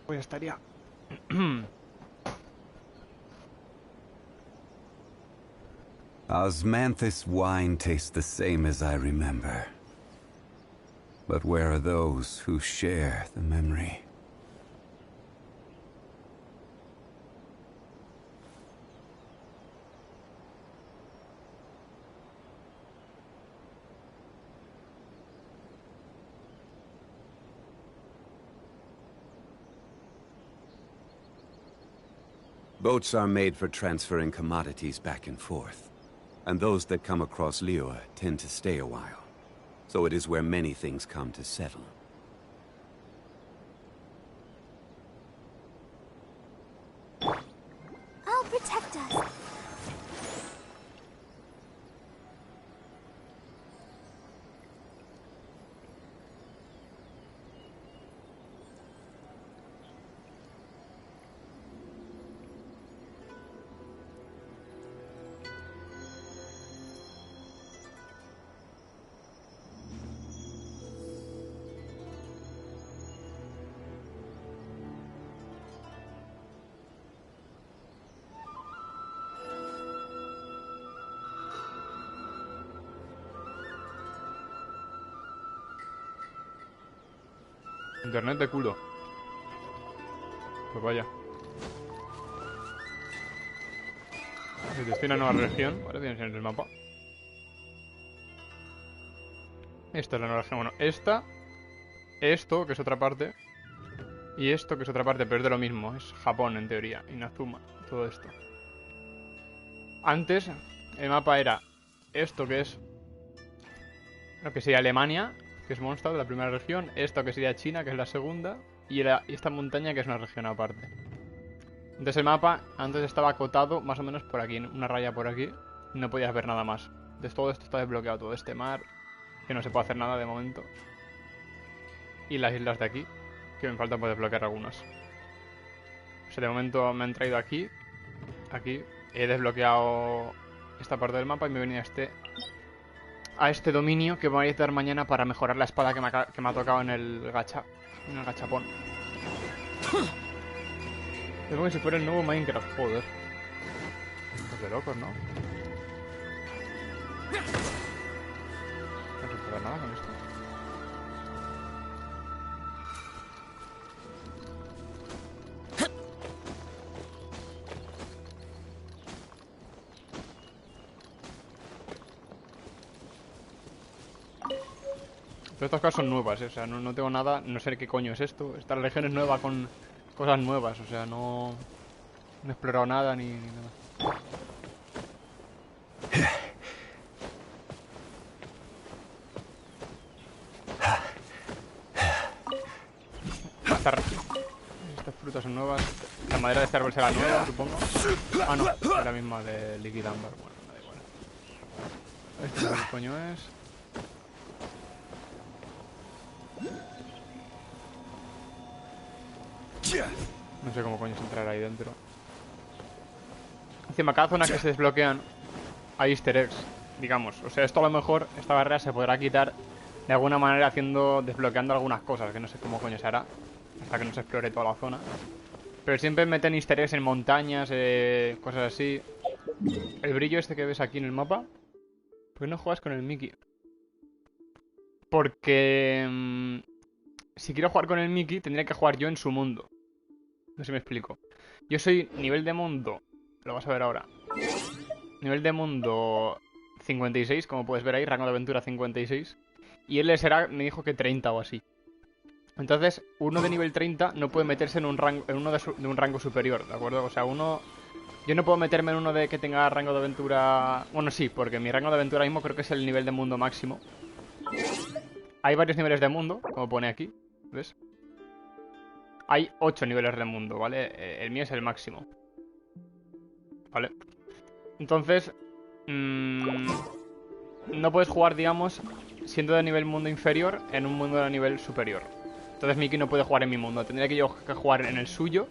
Pues ya estaría. Osmanthus wine tastes the same as I remember. But where are those who share the memory? Boats are made for transferring commodities back and forth. And those that come across Liyue tend to stay a while. So it is where many things come to settle. I'll protect us. Internet de culo. Pues vaya. Se destina a nueva región. Vale, tienes en el mapa. Esta es la nueva región. Bueno, esta. Esto, que es otra parte. Y esto, que es otra parte, pero es de lo mismo. Es Japón, en teoría. Inazuma. Todo esto. Antes, el mapa era esto, que es lo que sería Alemania, que es Mondstadt, la primera región. Esto, que sería China, que es la segunda. Y esta montaña, que es una región aparte. Entonces el mapa antes estaba acotado más o menos por aquí, una raya por aquí. No podías ver nada más. Entonces todo esto está desbloqueado, todo este mar, que no se puede hacer nada de momento. Y las islas de aquí, que me falta por desbloquear algunas. O sea, de momento me han traído aquí. Aquí he desbloqueado esta parte del mapa y me he venido a este dominio que me voy a necesitar mañana para mejorar la espada que me ha tocado en el gachapón. Es como si fuera el nuevo Minecraft, joder. Pues de locos, ¿no? No se puede hacer nada con esto. Pero estas cosas son nuevas, ¿eh? O sea, no tengo nada, no sé qué coño es esto. Esta región es nueva con cosas nuevas, o sea, no he explorado nada ni nada. Estas frutas son nuevas. La madera de este árbol será nueva, supongo. Ah, no, es la misma de Liquid Amber. Bueno, me da igual. ¿Esto qué coño es? No sé cómo coño es entrar ahí dentro. Encima, cada zona que se desbloquean hay easter eggs, digamos. O sea, esto a lo mejor, esta barrera se podrá quitar de alguna manera desbloqueando algunas cosas, que no sé cómo coño se hará, hasta que no se explore toda la zona. Pero siempre meten easter eggs en montañas, cosas así. El brillo este que ves aquí en el mapa, ¿por qué no juegas con el Mickey? Porque si quiero jugar con el Mickey, tendría que jugar yo en su mundo. No sé si me explico. Yo soy nivel de mundo, lo vas a ver ahora. Nivel de mundo 56, como puedes ver ahí, rango de aventura 56. Y él me dijo que 30 o así. Entonces, uno de nivel 30 no puede meterse en un rango, de un rango superior, ¿de acuerdo? O sea, yo no puedo meterme en uno de que tenga rango de aventura. Bueno, sí, porque mi rango de aventura mismo creo que es el nivel de mundo máximo. Hay varios niveles de mundo, como pone aquí, ¿ves? Hay 8 niveles de mundo, ¿vale? El mío es el máximo. ¿Vale? Entonces, no puedes jugar, digamos, siendo de nivel mundo inferior en un mundo de nivel superior. Entonces Mickey no puede jugar en mi mundo. Tendría que yo jugar en el suyo.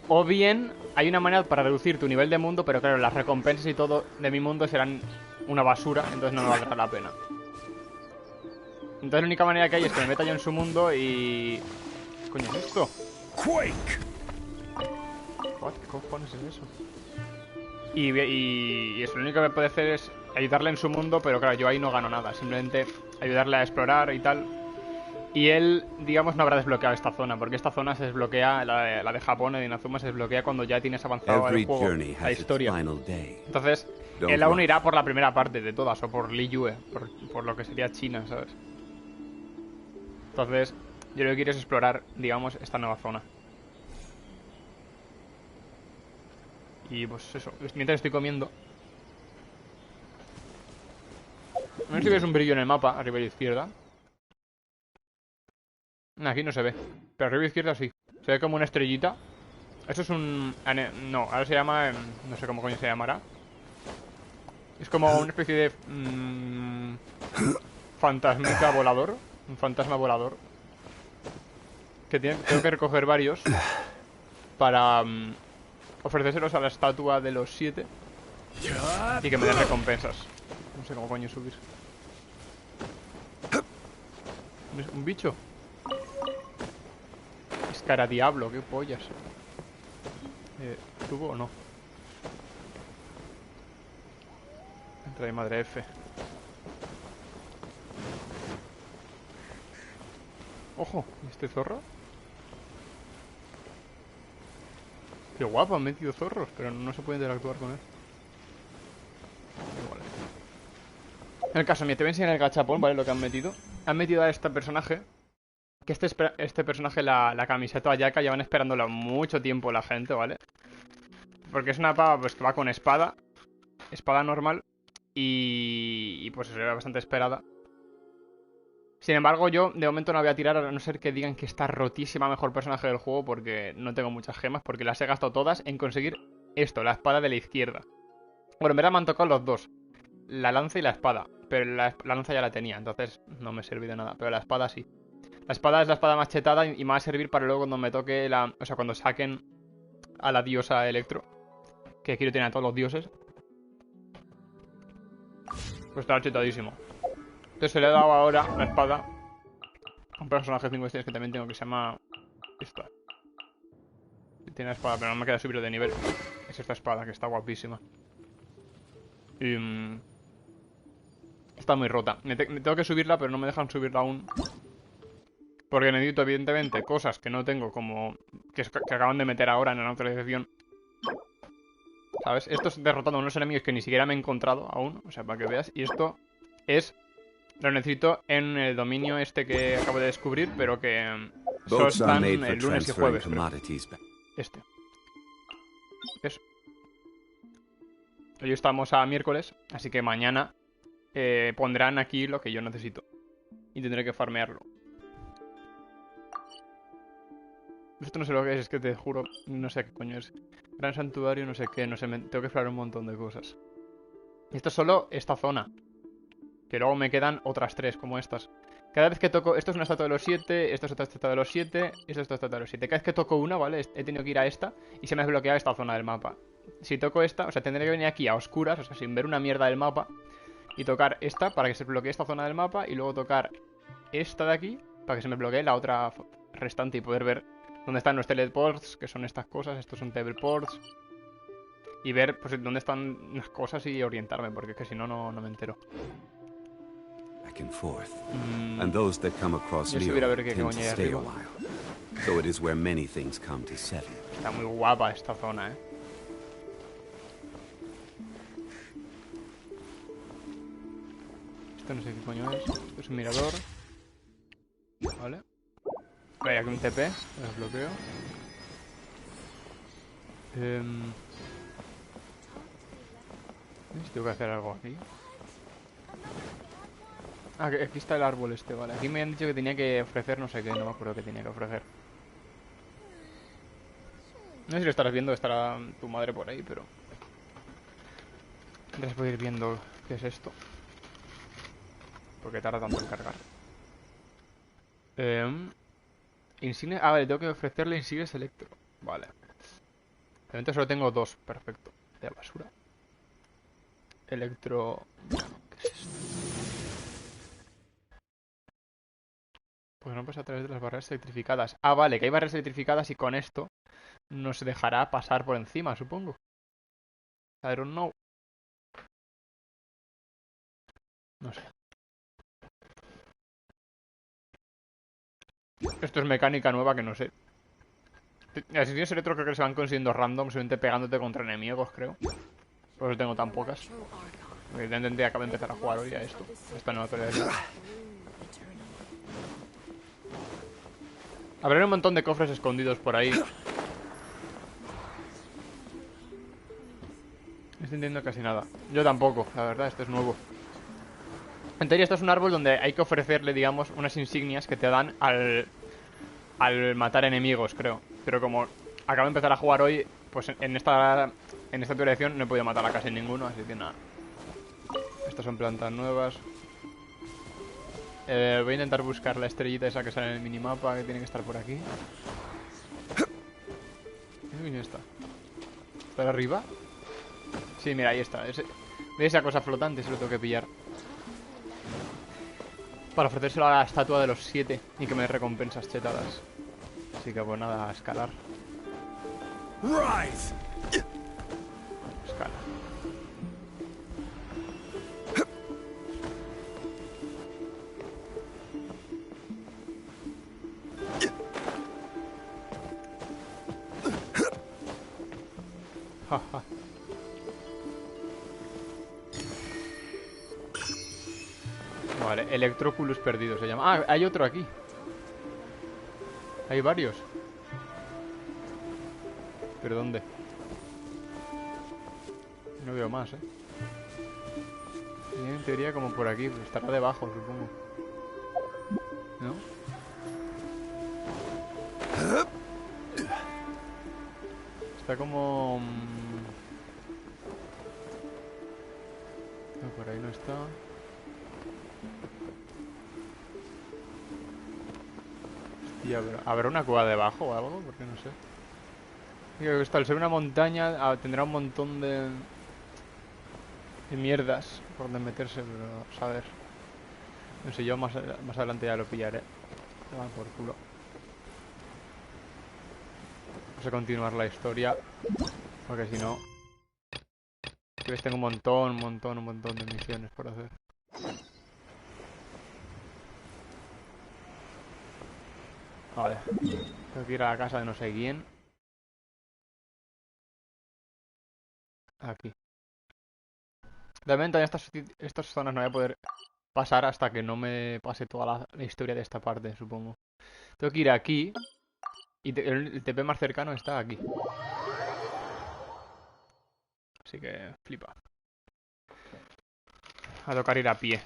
O bien, hay una manera para reducir tu nivel de mundo, pero claro, las recompensas y todo de mi mundo serán una basura, entonces no me valdrá la pena. Entonces la única manera que hay es que me meta yo en su mundo y... ¿Qué coño es esto? Quake! What? ¿Qué cojones es eso? Y eso, lo único que puede hacer es ayudarle en su mundo, pero claro, yo ahí no gano nada. Simplemente ayudarle a explorar y tal. Y él, digamos, no habrá desbloqueado esta zona, porque esta zona se desbloquea, la de Japón, de Inazuma, se desbloquea cuando ya tienes avanzado el juego, la historia. Entonces, él aún irá por la primera parte de todas, o por Liyue, por lo que sería China, ¿sabes? Entonces, yo lo que quiero es explorar, digamos, esta nueva zona. Y pues eso, mientras estoy comiendo. No sé si ves un brillo en el mapa, arriba y a la izquierda. Aquí no se ve, pero arriba a la izquierda sí. Se ve como una estrellita. Esto es un... No, ahora se llama... no sé cómo coño se llamará. Es como una especie de... fantasmica volador. Un fantasma volador. Que tengo que recoger varios para ofrecérselos a la estatua de los 7 y que me den recompensas. No sé cómo coño subir. ¿Es un bicho? Escaradiablo, qué pollas. ¿Tuvo o no? Entra de madre F. Ojo, ¿y este zorro? Qué guapo, han metido zorros, pero no se puede interactuar con él. Igual. En el caso, mira, te voy a enseñar el gachapón, ¿vale? Lo que han metido. Han metido a este personaje. Que este personaje, la camiseta Ayaka, llevan esperándolo mucho tiempo la gente, ¿vale? Porque es una pava pues, que va con espada. Espada normal. Y pues se ve bastante esperada. Sin embargo, yo de momento no voy a tirar, a no ser que digan que está rotísima, mejor personaje del juego, porque no tengo muchas gemas, porque las he gastado todas en conseguir esto, la espada de la izquierda. Bueno, en verdad me han tocado los dos, la lanza y la espada, pero la lanza ya la tenía, entonces no me sirvió de nada, pero la espada sí. La espada es la espada más chetada y me va a servir para luego cuando me toque la... O sea, cuando saquen a la diosa Electro, que quiero tener a todos los dioses. Pues está chetadísimo. Entonces se le he dado ahora la espada a un personaje 5 estrellas que también tengo, que se llama... Esta. Tiene la espada, pero no me queda subirlo de nivel. Es esta espada, que está guapísima. Y... está muy rota. Me tengo que subirla, pero no me dejan subirla aún. Porque necesito, evidentemente, cosas que no tengo, como... Que acaban de meter ahora en la actualización. ¿Sabes? Esto es derrotando a unos enemigos que ni siquiera me he encontrado aún. O sea, para que veas. Y esto es... Lo necesito en el dominio este que acabo de descubrir, pero que solo están el lunes y jueves. Este. Eso. Hoy estamos a miércoles, así que mañana pondrán aquí lo que yo necesito. Y tendré que farmearlo. Esto no sé lo que es que te juro, no sé qué coño es. Gran santuario, no sé qué, no sé, tengo que explorar un montón de cosas. Esto es solo esta zona. Que luego me quedan otras 3, como estas. Cada vez que toco... Esto es una estatua de los 7, esto es otra estatua de los 7, esto es otra estatua de los 7. Cada vez que toco una, ¿vale? He tenido que ir a esta y se me ha desbloqueado esta zona del mapa. Si toco esta, o sea, tendré que venir aquí a oscuras, o sea, sin ver una mierda del mapa, y tocar esta para que se bloquee esta zona del mapa, y luego tocar esta de aquí para que se me bloquee la otra restante y poder ver dónde están los teleports, que son estas cosas, estos son teleports. Y ver, pues, dónde están las cosas y orientarme, porque es que si no, no me entero. And forth, and those that come across Leo tend to stay a while. So it is where many things come to settle. Está muy guapa esta zona, ¿eh? Esto no sé qué coño es. Esto es un mirador. Vale. Hay aquí un TP, lo bloqueo. Tengo que hacer algo aquí. Ah, que aquí está el árbol este, vale. Aquí me han dicho que tenía que ofrecer no sé qué, no me acuerdo qué tenía que ofrecer. No sé si lo estarás viendo, estará tu madre por ahí, pero... Entonces voy a ir viendo qué es esto. Porque tarda tanto en cargar. Insignia... Ah, vale, tengo que ofrecerle insignias electro. Vale. De momento solo tengo 2, perfecto. De basura. Electro... ¿Qué es esto? Pues no pasa a través de las barreras electrificadas. Ah, vale, que hay barreras electrificadas y con esto nos dejará pasar por encima, supongo. I don't know. No sé. Esto es mecánica nueva que no sé. Las secciones electro creo que se van consiguiendo random, simplemente pegándote contra enemigos, creo. Por eso tengo tan pocas. Evidentemente acabo de empezar a jugar hoy a esto. Esta nueva pelea. Habrá un montón de cofres escondidos por ahí. No estoy entendiendo casi nada. Yo tampoco, la verdad, esto es nuevo. En teoría esto es un árbol donde hay que ofrecerle, digamos, unas insignias que te dan al matar enemigos, creo. Pero como acabo de empezar a jugar hoy, pues en esta actualización no he podido matar a casi ninguno, así que nada. Estas son plantas nuevas. Voy a intentar buscar la estrellita esa que sale en el minimapa, que tiene que estar por aquí. ¿Dónde está? ¿Está arriba? Sí, mira, ahí está. ¿Ves esa cosa flotante? Se lo tengo que pillar. Para ofrecérselo a la estatua de los 7 y que me dé recompensas chetadas. Así que pues nada, a escalar. Escala. Jaja. Vale, Electroculus perdido se llama. Ah, hay otro aquí. Hay varios. ¿Pero dónde? No veo más, Y en teoría como por aquí, pues estará debajo, supongo. ¿No? Está como... No, por ahí no está. Hostia, ¿habrá una cueva debajo o algo? Porque no sé. Digo, esto al ser una montaña tendrá un montón de mierdas por donde meterse, pero a ver. No sé, yo más adelante ya lo pillaré. Se van por culo. Vamos a continuar la historia, porque si no... tengo un montón de misiones por hacer. Vale. Tengo que ir a la casa de no sé quién. Aquí. De momento en estas zonas no voy a poder pasar hasta que no me pase toda la historia de esta parte, supongo. Tengo que ir aquí. Y el TP más cercano está aquí. Así que flipa. A tocar ir a pie.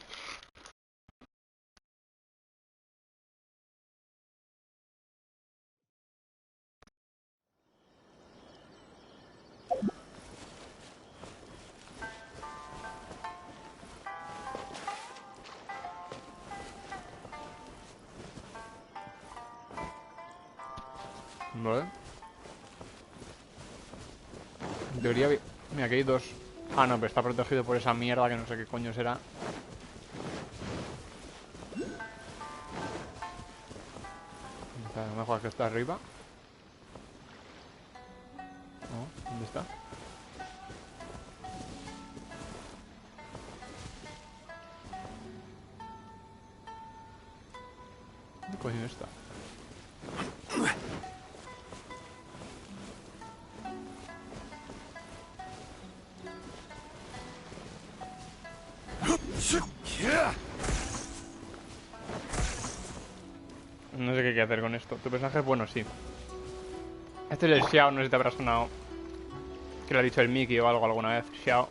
Vale. En teoría... Mira, aquí hay dos. Ah, no, pero está protegido por esa mierda que no sé qué coño será. A lo mejor que está arriba. No, ¿dónde está? ¿Dónde coño está? No sé qué hay que hacer con esto. Tu personaje es bueno, sí. Este es el Xiao, no sé si te habrá sonado. Que lo ha dicho el Mickey o algo alguna vez. Xiao.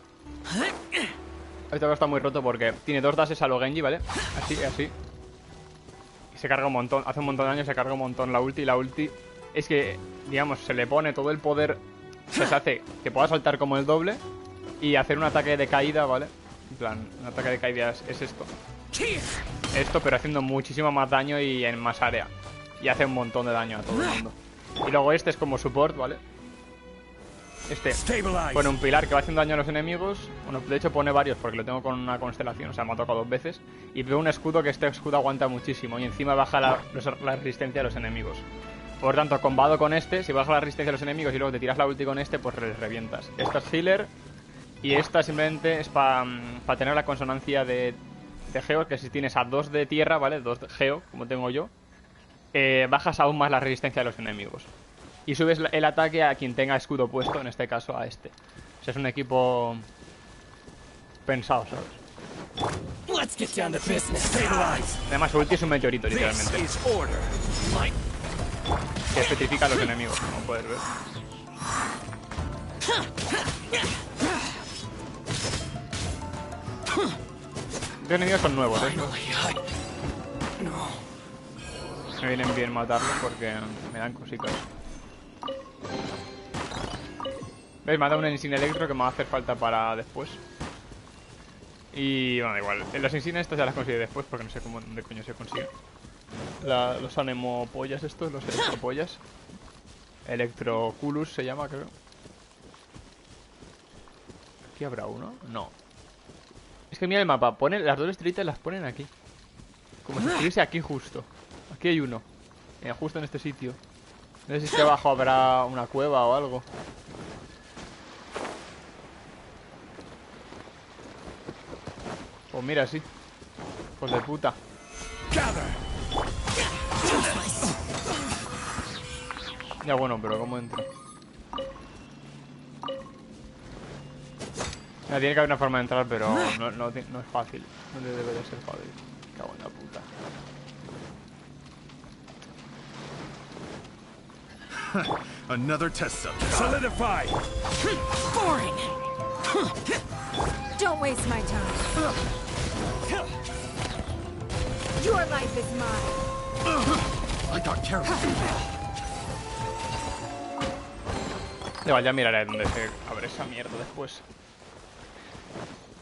Este está muy roto porque tiene dos dashes a lo Genji, ¿vale? Así, así. Y se carga un montón. Hace un montón de años se carga un montón la ulti. Y la ulti es que, digamos, se le pone todo el poder. Se hace que pueda saltar como el doble. Y hacer un ataque de caída, ¿vale? En plan, un ataque de caída es esto. Esto, pero haciendo muchísimo más daño y en más área. Y hace un montón de daño a todo el mundo. Y luego este es como support, ¿vale? Este pone un pilar que va haciendo daño a los enemigos. Bueno, de hecho pone varios porque lo tengo con una constelación. O sea, me ha tocado 2 veces. Y veo un escudo que este escudo aguanta muchísimo. Y encima baja la resistencia a los enemigos. Por tanto, combado con este, si baja la resistencia a los enemigos y luego te tiras la ulti con este, pues les revientas. Esta es healer. Y esta simplemente es para tener la consonancia de geo. Que si tienes a 2 de tierra, ¿vale? 2 de geo, como tengo yo. Bajas aún más la resistencia a los enemigos. Y subes el ataque a quien tenga escudo puesto, en este caso a este. O sea, es un equipo pensado, ¿sabes? Además, su ulti es un meteorito, literalmente. Que petrifica a los enemigos, como puedes ver. Los enemigos son nuevos, ¿eh? Me vienen bien matarlos porque me dan cositas. ¿Veis? Me ha dado un insignia electro que me va a hacer falta para después. Y bueno, igual. Las insignias estas ya las conseguiré después porque no sé cómo de coño se consiguen. Los anemopollas estos, los electropollas. Electroculus se llama, creo. ¿Aquí habrá uno? No. Es que mira el mapa, pone las 2 estrellitas las ponen aquí. Como si estuviese aquí justo. Aquí hay uno. Justo en este sitio. No sé si es que abajo habrá una cueva o algo. Pues mira, sí. Pues de puta. Ya bueno, pero ¿cómo entro? Ya, tiene que haber una forma de entrar, pero no es fácil. No debe de ser fácil. Cago en la puta. Another test subject. Solidified. Boring. Don't waste my time. Your life is mine. I got carried. Igual, ya miraré dónde se abre esa mierda después.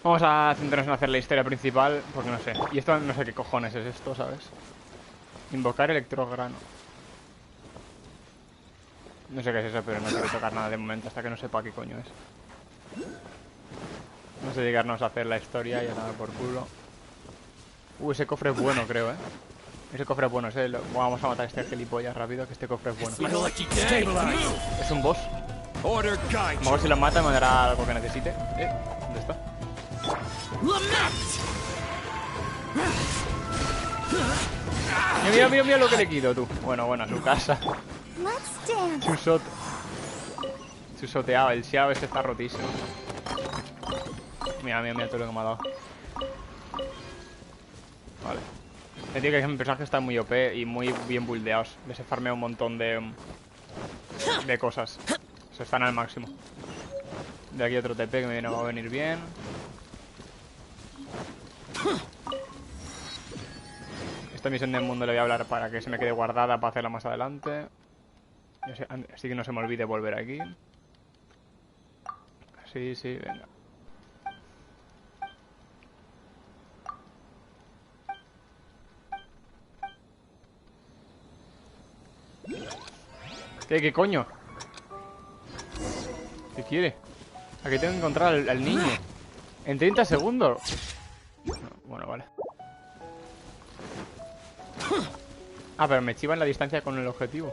Vamos a centrarnos en hacer la historia principal, porque no sé. Y esto no sé qué cojones es esto, ¿sabes? Invocar electrograno. No sé qué es eso, pero no quiero tocar nada de momento hasta que no sepa qué coño es. Vamos a dedicarnos a hacer la historia y a nada por culo. Ese cofre es bueno, creo, ¿eh? Ese cofre es bueno, vamos a matar a este gilipollas rápido, que este cofre es bueno. Es un boss. A lo mejor si lo mata me dará algo que necesite. ¿Dónde está? Mira lo que le quito, tú. Bueno, a su casa. Chusoteaba, el Xiao este está rotísimo. Mira todo lo que me ha dado. Vale. Me digo que mis personajes están muy OP y muy bien buildeados. Les he farmeado un montón de cosas. O sea, están al máximo. De aquí otro TP que me va a venir bien. Esta misión del mundo le voy a hablar para que se me quede guardada para hacerla más adelante. Así que no se me olvide volver aquí. Sí, venga. ¿Qué coño? ¿Qué quiere? Aquí tengo que encontrar al niño. En 30 segundos. Bueno, vale. Ah, pero me chivan la distancia con el objetivo.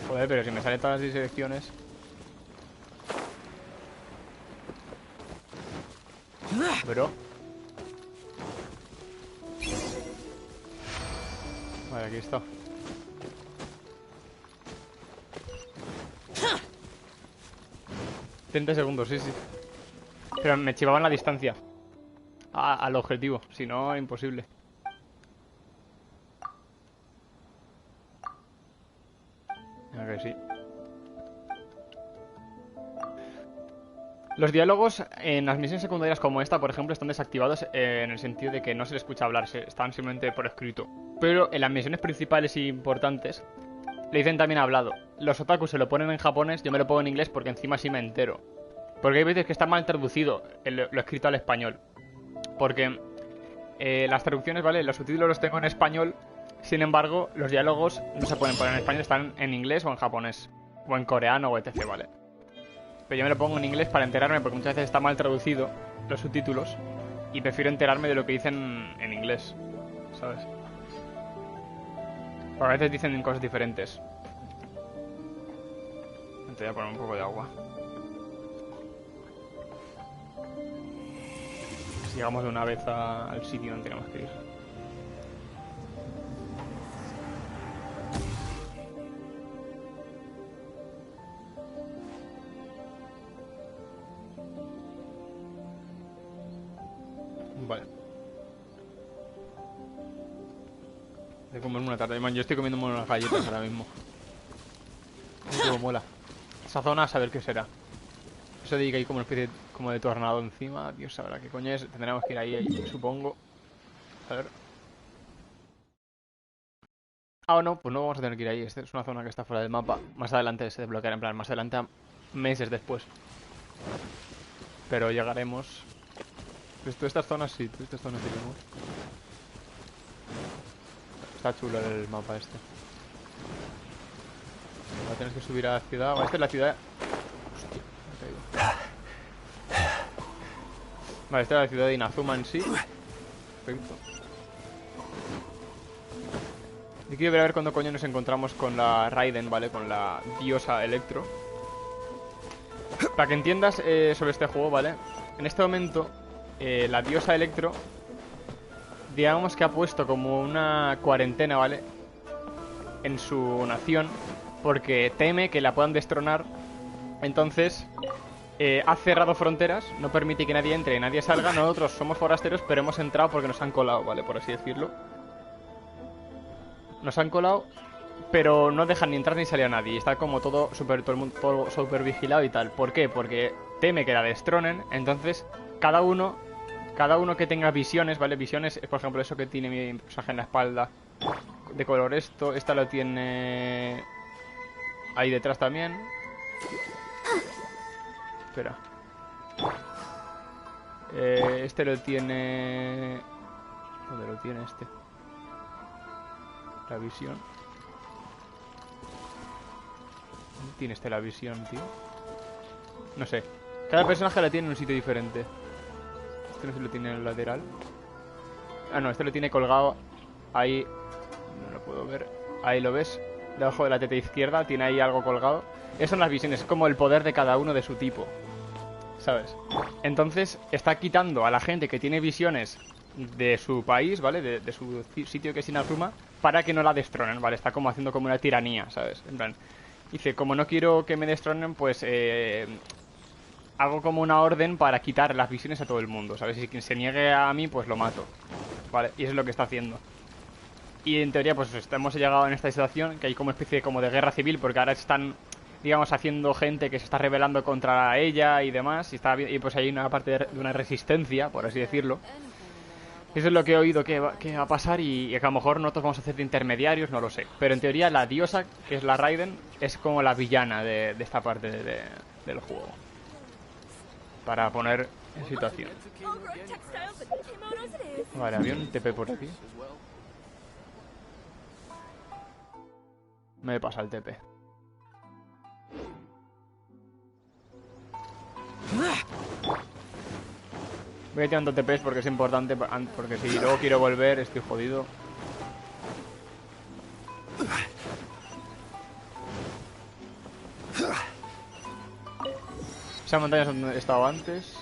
Joder, pero si me salen todas las direcciones. Bro. Vale, aquí está. $30 segundos, sí. Pero me chivaban la distancia al objetivo, si no, imposible. A ver, sí. Los diálogos en las misiones secundarias como esta, por ejemplo, están desactivados en el sentido de que no se les escucha hablar, están simplemente por escrito. Pero en las misiones principales y importantes le dicen también hablado. Los otakus se lo ponen en japonés, yo me lo pongo en inglés porque encima sí me entero. Porque hay veces que está mal traducido lo escrito al español. Porque las traducciones, ¿vale? Los subtítulos los tengo en español. Sin embargo, los diálogos no se pueden poner en español, están en inglés o en japonés. O en coreano o etc, ¿vale? Pero yo me lo pongo en inglés para enterarme, porque muchas veces está mal traducido los subtítulos. Y prefiero enterarme de lo que dicen en inglés, ¿sabes? Porque a veces dicen cosas diferentes. Entonces voy a poner un poco de agua. Si llegamos de una vez al sitio donde tenemos que ir. Vale. Voy a comerme una tarde. Man, yo estoy comiendo unas galletas ahora mismo. Como mola. Esa zona a saber qué será. Eso de que hay como una especie como de tornado encima. Dios sabrá qué coño es. Tendremos que ir ahí, supongo. A ver. Ah, no, pues no vamos a tener que ir ahí. Esta es una zona que está fuera del mapa. Más adelante se desbloqueará, en plan, más adelante, meses después. Pero llegaremos. Pues todas estas zonas sí, iremos. Está chulo el mapa este. Ahora tienes que subir a la ciudad. Esta es la ciudad. Hostia, me he caído. Vale, esta es la ciudad de Inazuma en sí. Perfecto. Y quiero ver cuándo coño nos encontramos con la Raiden, ¿vale? Con la diosa Electro. Para que entiendas sobre este juego, ¿vale? En este momento, la diosa Electro, digamos que ha puesto como una cuarentena, ¿vale? En su nación, porque teme que la puedan destronar. Entonces, ha cerrado fronteras, no permite que nadie entre y nadie salga. Nosotros somos forasteros, pero hemos entrado porque nos han colado, ¿vale? Por así decirlo. Nos han colado, pero no dejan ni entrar ni salir a nadie. Está como todo el mundo todo súper vigilado y tal. ¿Por qué? Porque teme que la destronen. Entonces, cada uno que tenga visiones, ¿vale? Visiones, por ejemplo, eso que tiene mi personaje en la espalda, de color esto. Esta lo tiene ahí detrás también. Espera. Este lo tiene... ¿Dónde lo tiene este? La visión. ¿Dónde tiene este la visión, tío? No sé. Cada personaje la tiene en un sitio diferente. Este no se lo tiene en el lateral. Ah, no, este lo tiene colgado ahí. No lo puedo ver. Ahí lo ves. Debajo de la teta izquierda tiene ahí algo colgado. Esas son las visiones. Es como el poder de cada uno de su tipo, ¿sabes? Entonces está quitando a la gente que tiene visiones de su país, ¿vale? De su sitio que es Inazuma, para que no la destronen, ¿vale? Está como haciendo como una tiranía, ¿sabes? En plan, dice, como no quiero que me destronen, pues hago como una orden para quitar las visiones a todo el mundo, ¿sabes? Y quien se niegue a mí, pues lo mato, ¿vale? Y eso es lo que está haciendo. Y en teoría, pues hemos llegado en esta situación, que hay como especie como de guerra civil, porque ahora están, digamos, haciendo gente que se está rebelando contra ella y demás, y pues hay una parte de una resistencia, por así decirlo. Eso es lo que he oído que va a pasar y que a lo mejor nosotros vamos a hacer de intermediarios, no lo sé. Pero en teoría la diosa, que es la Raiden, es como la villana de esta parte del juego. Para poner en situación. Vale, había un TP por aquí. Me pasa el TP. Voy tirando TPs porque es importante, porque si luego quiero volver estoy jodido. Esa montaña es donde he estado antes.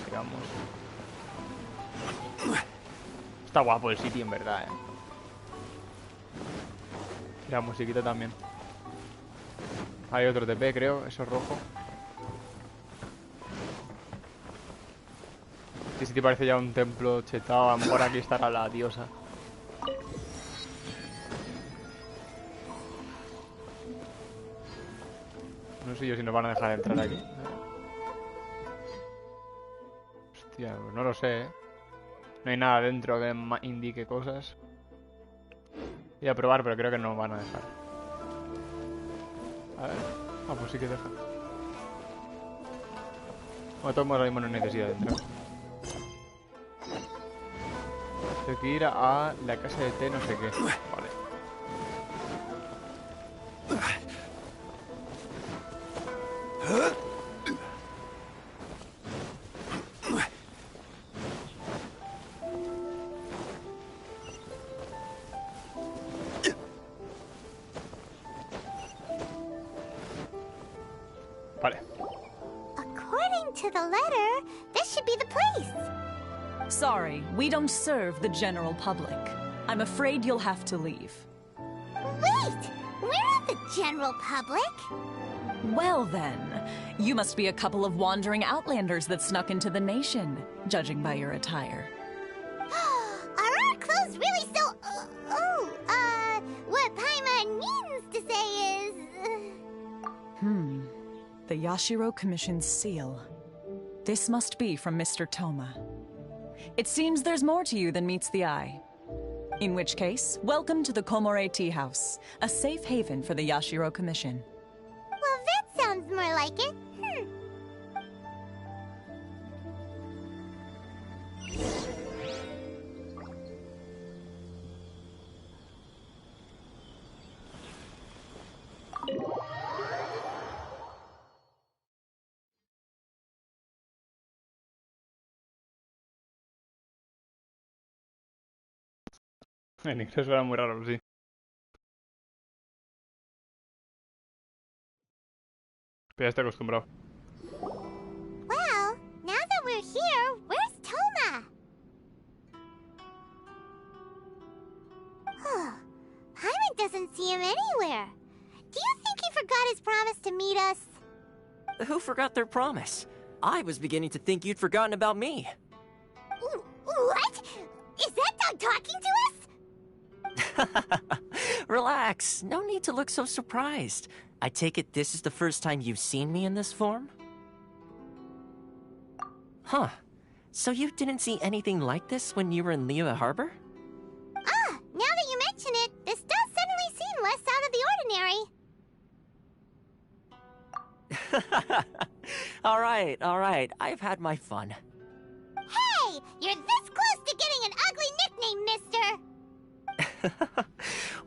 Giramos. Está guapo el sitio en verdad, La musiquita también. Hay otro TP, creo, eso es rojo. Este sitio parece ya un templo chetado. A lo mejor aquí estará la diosa. No sé yo si nos van a dejar entrar aquí. Hostia, pues no lo sé, No hay nada dentro que indique cosas. Voy a probar, pero creo que no van a dejar. A ver. Ah, pues sí que deja. Bueno, todos ahora mismo no hay necesidad de entrar. Tengo que ir a la casa de té no sé qué. Vale. Vale. According to the letter, this should be the place. Sorry, we don't serve the general public. I'm afraid you'll have to leave. Wait! We're not the general public. Well then, you must be a couple of wandering outlanders that snuck into the nation, judging by your attire. Are our clothes really so... what Paimon means to say is... The Yashiro Commission's seal. This must be from Mr. Toma. It seems there's more to you than meets the eye. In which case, welcome to the Komore Tea House, a safe haven for the Yashiro Commission. Well, that sounds more like it. En inglés suena muy raro, sí. Pero ya estoy acostumbrado. Well, now that we're here, where's Toma? Paimon doesn't see him anywhere. Do you think he forgot his promise to meet us? Who forgot their promise? I was beginning to think you'd forgotten about me. What? Is that dog talking to us? Relax, no need to look so surprised. I take it this is the first time you've seen me in this form? Huh. So you didn't see anything like this when you were in Liyue Harbor? Now that you mention it, this does suddenly seem less out of the ordinary. Alright, I've had my fun. Hey! You're this close to getting an ugly nickname, mister!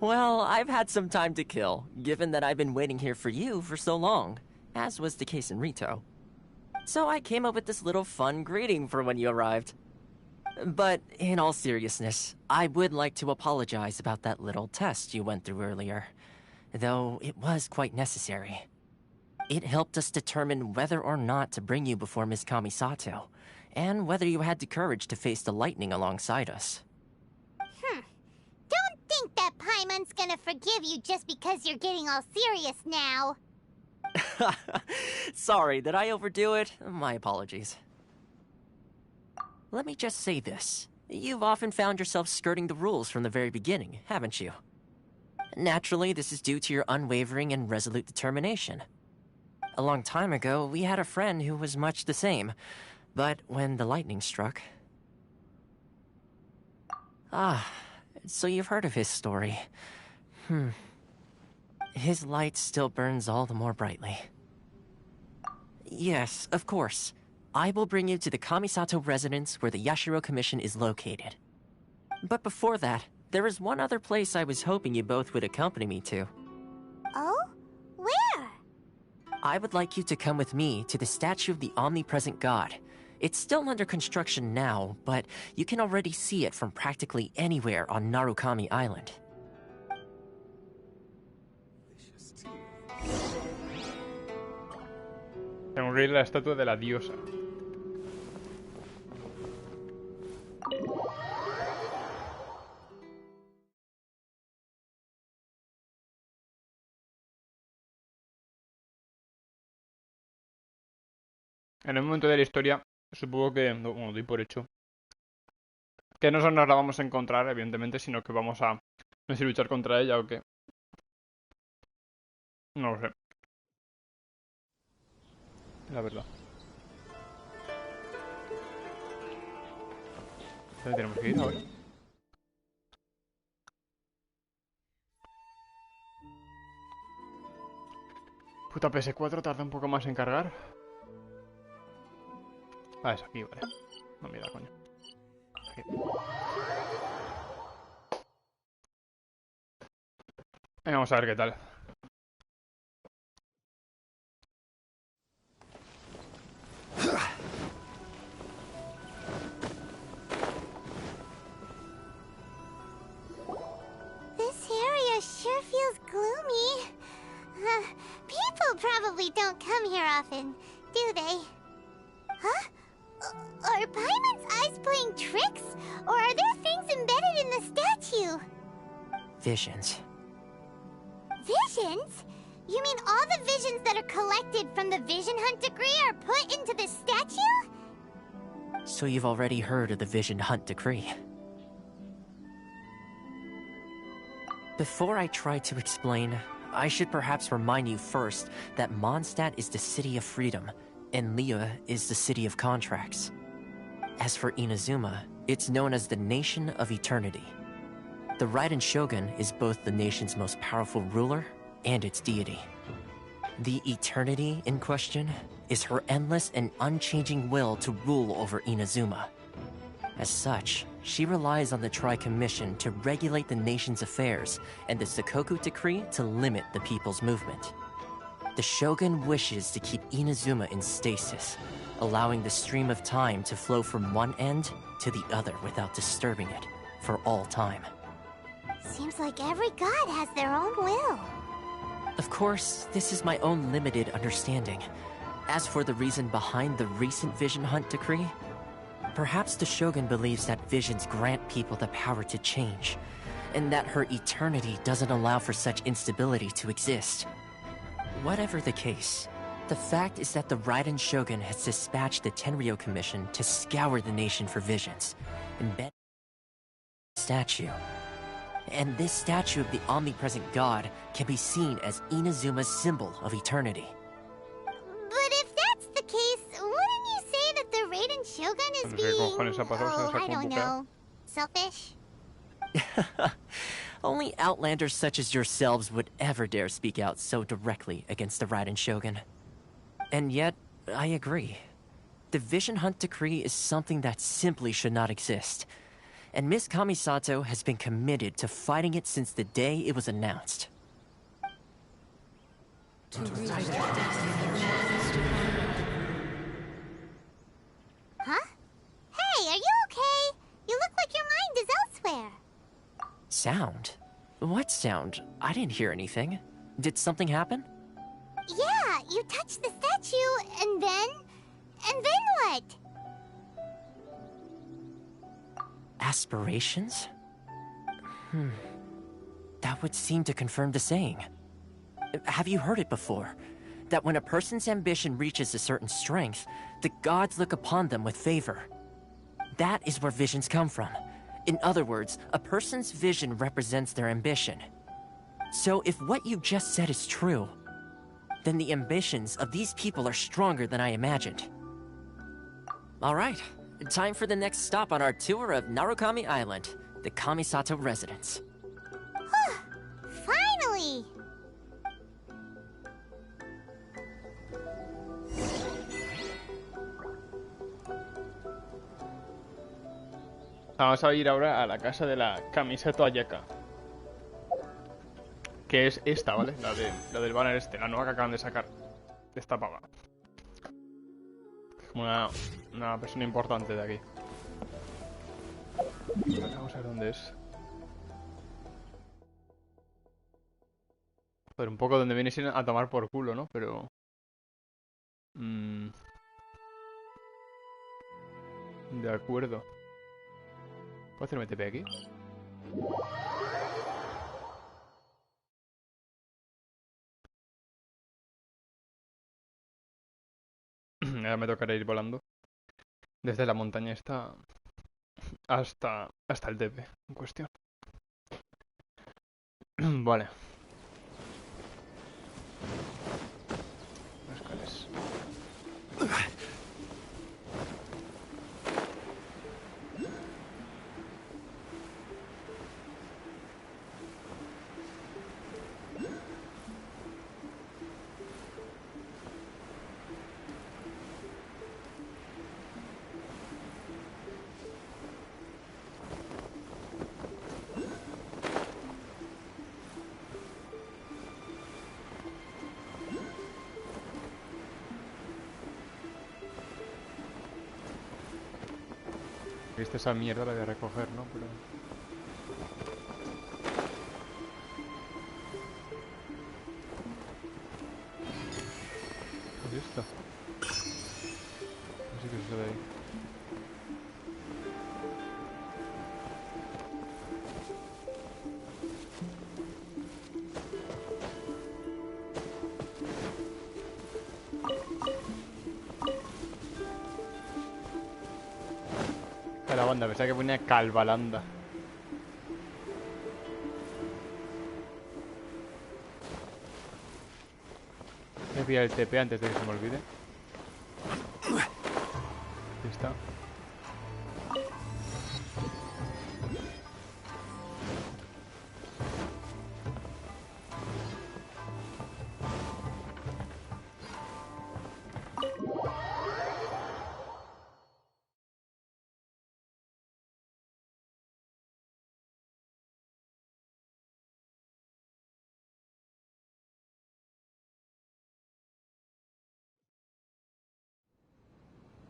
Well, I've had some time to kill, given that I've been waiting here for you for so long, as was the case in Rito. So I came up with this little fun greeting for when you arrived. But in all seriousness, I would like to apologize about that little test you went through earlier, though it was quite necessary. It helped us determine whether or not to bring you before Miss Kamisato, and whether you had the courage to face the lightning alongside us. Don't think that Paimon's gonna forgive you just because you're getting all serious now. Sorry, did I overdo it? My apologies. Let me just say this. You've often found yourself skirting the rules from the very beginning, haven't you? Naturally, this is due to your unwavering and resolute determination. A long time ago, we had a friend who was much the same, but when the lightning struck... So you've heard of his story. His light still burns all the more brightly. Yes, of course. I will bring you to the Kamisato residence where the Yashiro Commission is located. But before that, there is one other place I was hoping you both would accompany me to. Oh? Where? I would like you to come with me to the statue of the omnipresent god. It's still under construction now, but you can already see it from practically anywhere on Narukami Island. Tengo que ir a la estatua de la diosa. En el momento de la historia, supongo que, bueno, doy por hecho, que no solo nos la vamos a encontrar, evidentemente, sino que vamos a, no sé si luchar contra ella o qué. No lo sé. La verdad. ¿Dónde tenemos que ir ahora? Puta PS4 tarda un poco más en cargar. Ah, es aquí, vale. No, mira, coño. Aquí. Venga, vamos a ver qué tal. This area sure feels gloomy. People probably don't come here often, do they? Huh? Are Paimon's eyes playing tricks? Or are there things embedded in the statue? Visions. Visions? You mean all the visions that are collected from the Vision Hunt decree are put into the statue? So you've already heard of the Vision Hunt decree. Before I try to explain, I should perhaps remind you first that Mondstadt is the city of freedom, and Liyue is the city of contracts. As for Inazuma, it's known as the Nation of Eternity. The Raiden Shogun is both the nation's most powerful ruler and its deity. The Eternity in question is her endless and unchanging will to rule over Inazuma. As such, she relies on the Tri-Commission to regulate the nation's affairs and the Sakoku Decree to limit the people's movement. The Shogun wishes to keep Inazuma in stasis, allowing the stream of time to flow from one end to the other without disturbing it for all time. Seems like every god has their own will. Of course, this is my own limited understanding. As for the reason behind the recent Vision Hunt decree, perhaps the Shogun believes that visions grant people the power to change, and that her eternity doesn't allow for such instability to exist. Whatever the case, the fact is that the Raiden Shogun has dispatched the Tenryou Commission to scour the nation for visions, embedded in the statue. And this statue of the omnipresent god can be seen as Inazuma's symbol of eternity. But if that's the case, wouldn't you say that the Raiden Shogun is ¿Qué cojones ha pasado? ¿Se oh, nos ha I don't convocado? know, selfish? Only outlanders such as yourselves would ever dare speak out so directly against the Raiden Shogun. And yet, I agree. The Vision Hunt decree is something that simply should not exist. And Miss Kamisato has been committed to fighting it since the day it was announced. Huh? Hey, are you okay? You look like your mind is elsewhere. Sound? What sound? I didn't hear anything. Did something happen? Yeah, you touched the statue, and then what? Aspirations? That would seem to confirm the saying. Have you heard it before? That when a person's ambition reaches a certain strength, the gods look upon them with favor. That is where visions come from. In other words, a person's vision represents their ambition. So if what you just said is true, then the ambitions of these people are stronger than I imagined. All right, time for the next stop on our tour of Narukami Island, the Kamisato residence. Finally! Vamos a ir ahora a la casa de la Kamisato Ayaka. Que es esta, ¿vale? La del banner este, la nueva que acaban de sacar. Esta pava. Como una persona importante de aquí. Vamos a ver dónde es. Pero un poco donde viene a tomar por culo, ¿no? Pero... De acuerdo. ¿Puedo hacerme TP aquí? Ahora me tocará ir volando desde la montaña esta hasta el TP en cuestión. Vale. Escales. he visto esa mierda la voy a recoger, ¿no? Pero... ¿qué es esto? No sé qué es eso de ahí. La banda, pensaba que ponía Calvalanda. Voy a pillar el TP antes de que se me olvide. Ahí está.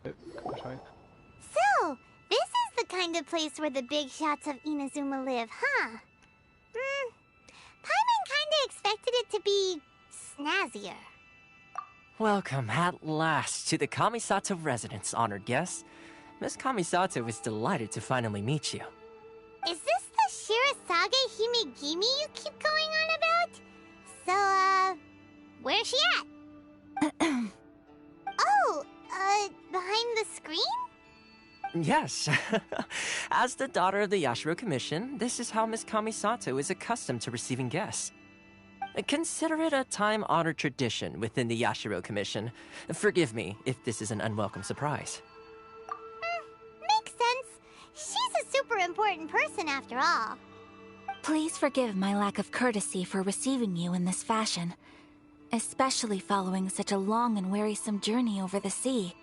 ¿Qué pasa ahí? So, this is the kind of place where the big shots of Inazuma live, huh? Paimon kinda expected it to be snazzier. Welcome at last to the Kamisato residence, honored guest. Miss Kamisato is delighted to finally meet you. Is this the Shirazage Himegimi you keep going on about? So, where's she at? Oh, behind the screen? Yes. As the daughter of the Yashiro Commission, this is how Miss Kamisato is accustomed to receiving guests. Consider it a time-honored tradition within the Yashiro Commission. Forgive me if this is an unwelcome surprise. Makes sense. She's a super important person after all. Please forgive my lack of courtesy for receiving you in this fashion, especially following such a long and wearisome journey over the sea.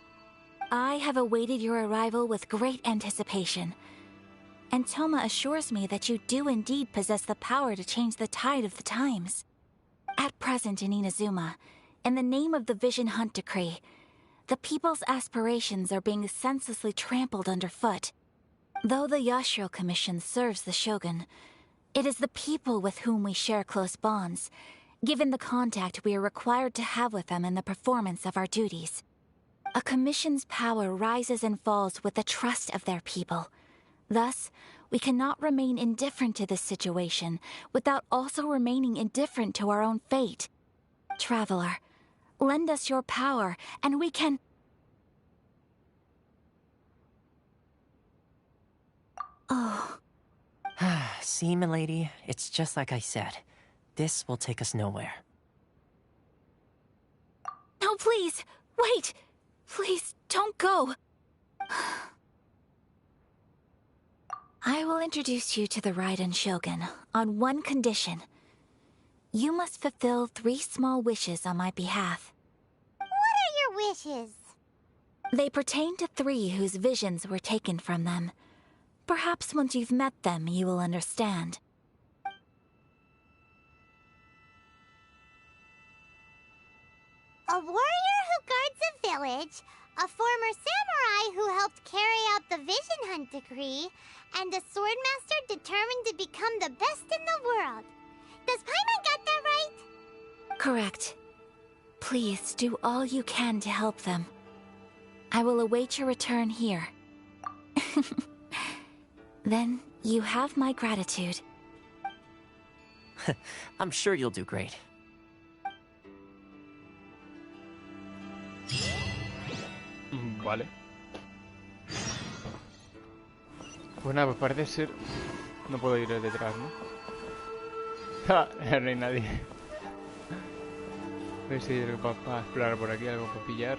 I have awaited your arrival with great anticipation, and Toma assures me that you do indeed possess the power to change the tide of the times. At present in Inazuma, in the name of the Vision Hunt Decree, the people's aspirations are being senselessly trampled underfoot. Though the Yashiro Commission serves the Shogun, it is the people with whom we share close bonds, given the contact we are required to have with them in the performance of our duties. A commission's power rises and falls with the trust of their people. Thus, we cannot remain indifferent to this situation without also remaining indifferent to our own fate. Traveler, lend us your power, and we can... Oh. See, milady, it's just like I said. This will take us nowhere. No, please! Wait! Please, don't go! I will introduce you to the Raiden Shogun on one condition. You must fulfill 3 small wishes on my behalf. What are your wishes? They pertain to 3 whose visions were taken from them. Perhaps once you've met them, you will understand. A warrior who guards a village, a former samurai who helped carry out the Vision Hunt Decree, and a swordmaster determined to become the best in the world. Does Paimon got that right? Correct. Please do all you can to help them. I will await your return here. Then you have my gratitude. I'm sure you'll do great. Vale. Pues nada, pues parece ser... No puedo ir detrás, ¿no? ¡Ja! No hay nadie. A ver si hay algo para explorar por aquí, algo para pillar.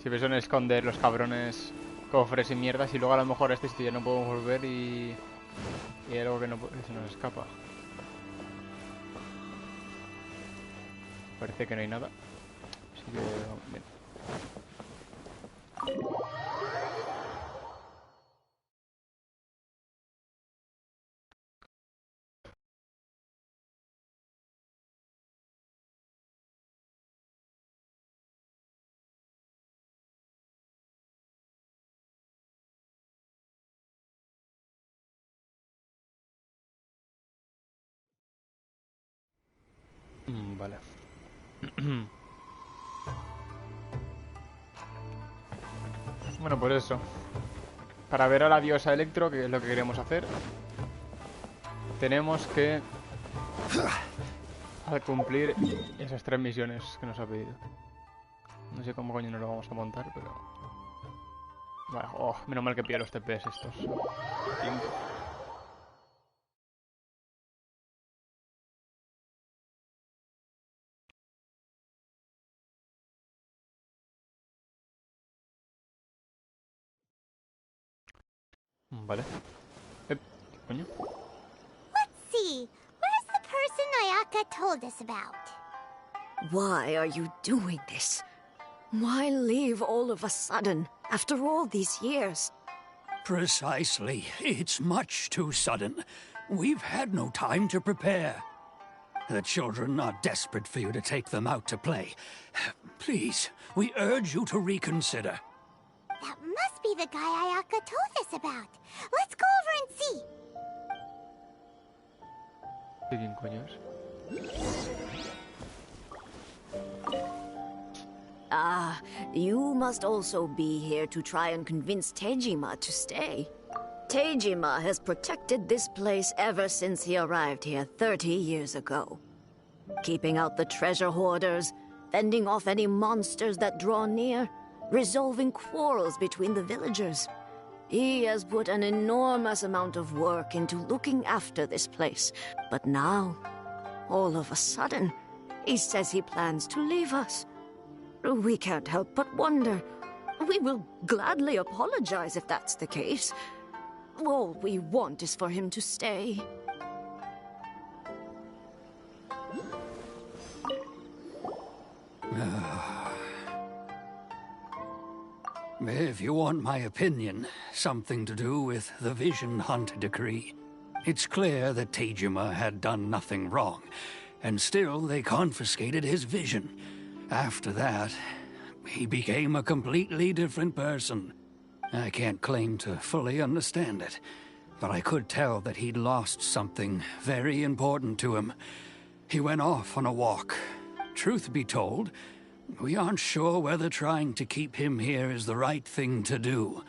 Siempre son esconder los cabrones cofres y mierdas y luego a lo mejor a este sitio ya no podemos volver y hay algo que no que se nos escapa. Parece que no hay nada. Así que bien. Vale. Bueno, pues eso. Para ver a la diosa Electro, que es lo que queremos hacer, tenemos que cumplir esas 3 misiones que nos ha pedido. No sé cómo coño nos lo vamos a montar, pero... Vale, oh, menos mal que pillo los TPS estos. Tiempo. Vale. Coño. Let's see. Where's the person Ayaka told us about? Why are you doing this? Why leave all of a sudden, after all these years? Precisely. It's much too sudden. We've had no time to prepare. The children are desperate for you to take them out to play. Please, we urge you to reconsider. That must be the guy Ayaka told us about. Let's go over and see. ¿De quién coño es? Ah, you must also be here to try and convince Tejima to stay. Tejima has protected this place ever since he arrived here 30 years ago. Keeping out the treasure hoarders, fending off any monsters that draw near, resolving quarrels between the villagers. He has put an enormous amount of work into looking after this place. But now, all of a sudden, he says he plans to leave us. We can't help but wonder. We will gladly apologize if that's the case. All we want is for him to stay. If you want my opinion, something to do with the Vision Hunt decree. It's clear that Tejima had done nothing wrong, and still they confiscated his vision. After that, he became a completely different person. I can't claim to fully understand it, but I could tell that he'd lost something very important to him. He went off on a walk. Truth be told, we aren't sure whether trying to keep him here is the right thing to do.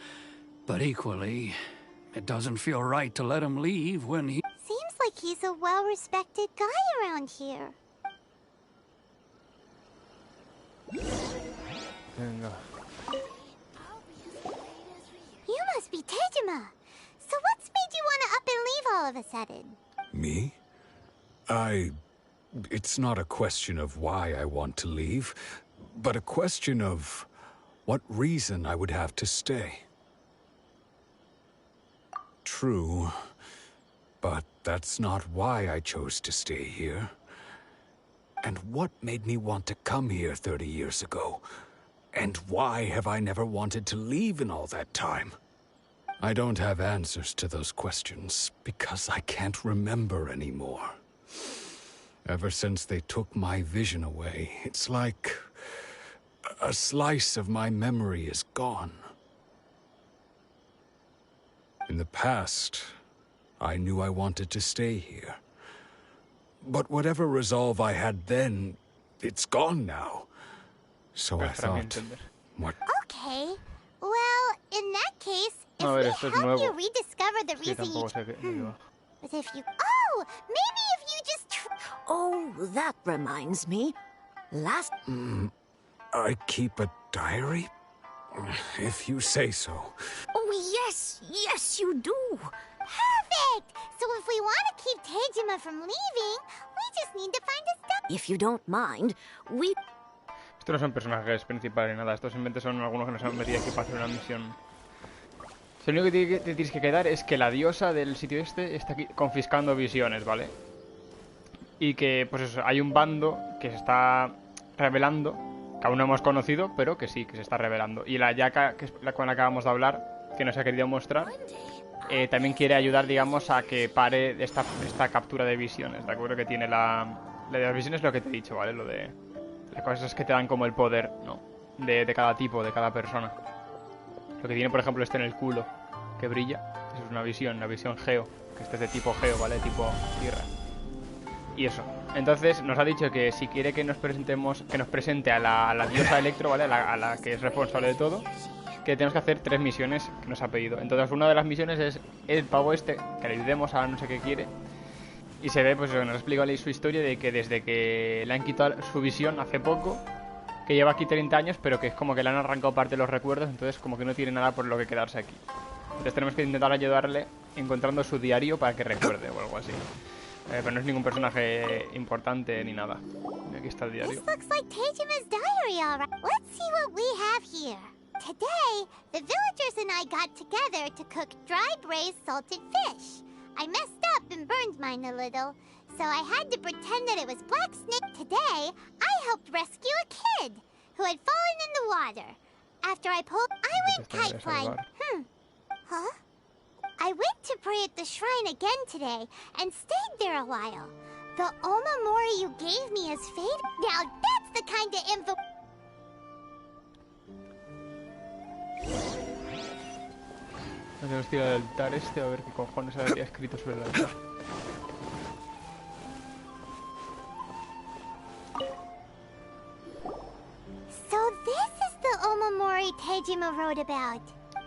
But equally, it doesn't feel right to let him leave when he... Seems like he's a well-respected guy around here. Venga. You must be Tejima. So what's made you want to up and leave all of a sudden? Me? It's not a question of why I want to leave, but a question of what reason I would have to stay. True, but that's not why I chose to stay here. And what made me want to come here 30 years ago? And why have I never wanted to leave in all that time? I don't have answers to those questions, because I can't remember anymore. Ever since they took my vision away, it's like a slice of my memory is gone. In the past, I knew I wanted to stay here. But whatever resolve I had then, it's gone now. So I thought, what? Okay. Well, in that case, if A ver, we esto es help nuevo. you rediscover the Sí, reason you... tampoco sé qué. But if you... Oh! Maybe if you just... Oh, that reminds me. Last... I keep a diary? If you say so. Oh, yes, you do. Perfect! So if we want to keep Tejima from leaving, we just need to find a step... If you don't mind, we... Estos no son personajes principales ni nada, estos simplemente son algunos que nos han metido aquí para hacer una misión. Lo único que te tienes que quedar es que la diosa del sitio este está aquí confiscando visiones, ¿vale? Y que, pues eso, hay un bando que se está revelando, que aún no hemos conocido, pero que sí, que se está revelando. Y la Yaka, que es la con la que acabamos de hablar, que nos ha querido mostrar, también quiere ayudar, digamos, a que pare esta captura de visiones, ¿de acuerdo? Que tiene la de las visiones, lo que te he dicho, ¿vale? Lo de las cosas que te dan como el poder, ¿no? De cada tipo, de cada persona. Lo que tiene, por ejemplo, este en el culo, que brilla. Eso es una visión geo, que este es de tipo geo, ¿vale? Tipo tierra. Y eso. Entonces nos ha dicho que si quiere que nos presente a la diosa Electro, ¿vale? A la que es responsable de todo, que tenemos que hacer 3 misiones que nos ha pedido. Entonces una de las misiones es el pavo este, que le ayudemos a no sé qué quiere. Y se ve, pues eso, nos explica su historia de que desde que le han quitado su visión hace poco, que lleva aquí 30 años, pero que es como que le han arrancado parte de los recuerdos, entonces como que no tiene nada por lo que quedarse aquí. Entonces tenemos que intentar ayudarle encontrando su diario para que recuerde o algo así. Pero no es ningún personaje importante ni nada. Y aquí está el diario. This looks like Teijima's diary, all right. Let's see what we have here. Today, the villagers and I got together to cook dry braised salted fish. I messed up and burned mine a little, so I had to pretend that it was Black Snake. Today, I helped rescue a kid who had fallen in the water. After I went kite flying. Huh? I went to pray at the shrine again today and stayed there a while. The Omamori you gave me is fate. Now that's the kind of info. Tenemos que ir al altar este a ver qué cojones había escrito sobre el altar. So this is the Omamori Teijima wrote about.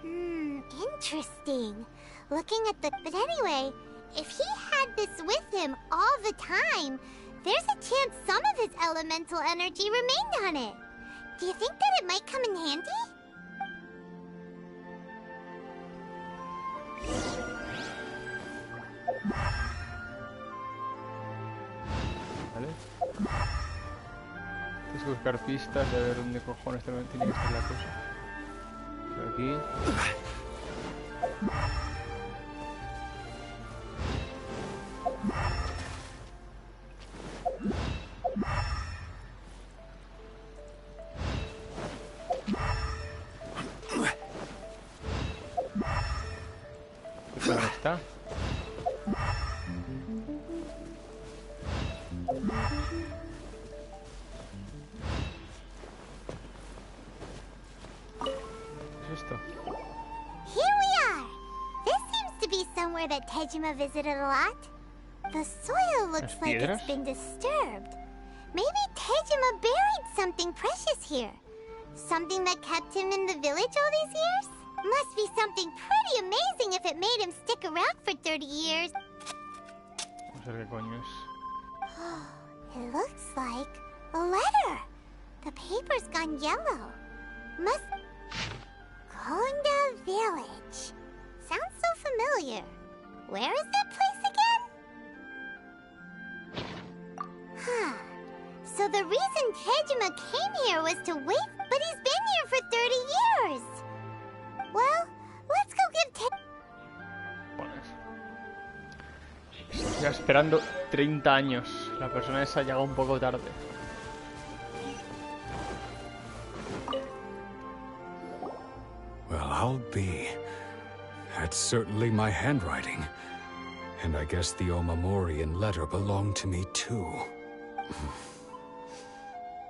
Interesting. Looking at the... But anyway, if he had this with him all the time, there's a chance some of his elemental energy remained on it. Do you think that it might come in handy? Vale. Tienes que buscar pistas de ver dónde cojones tiene que estar la cosa. Por aquí. ¿Dónde está? ¿Qué es esto? Here we are! This seems to be somewhere that Tejima visited a lot. The soil looks like it's been disturbed. Maybe Tejima buried something precious here. Something that kept him in the village all these years? Must be something pretty amazing if it made him stick around for 30 years. Vamos a ver qué coño es. It looks like a letter. The paper's gone yellow. Must... Konda Village. Sounds so familiar. Where is that place again? Huh. So the reason Tejima came here was to wait, but he's been here for 30 years. Well, let's go give Estoy esperando 30 años. La persona esa llega un poco tarde. Well, I'll be. That's certainly my handwriting. And I guess the Omamorian letter belonged to me too.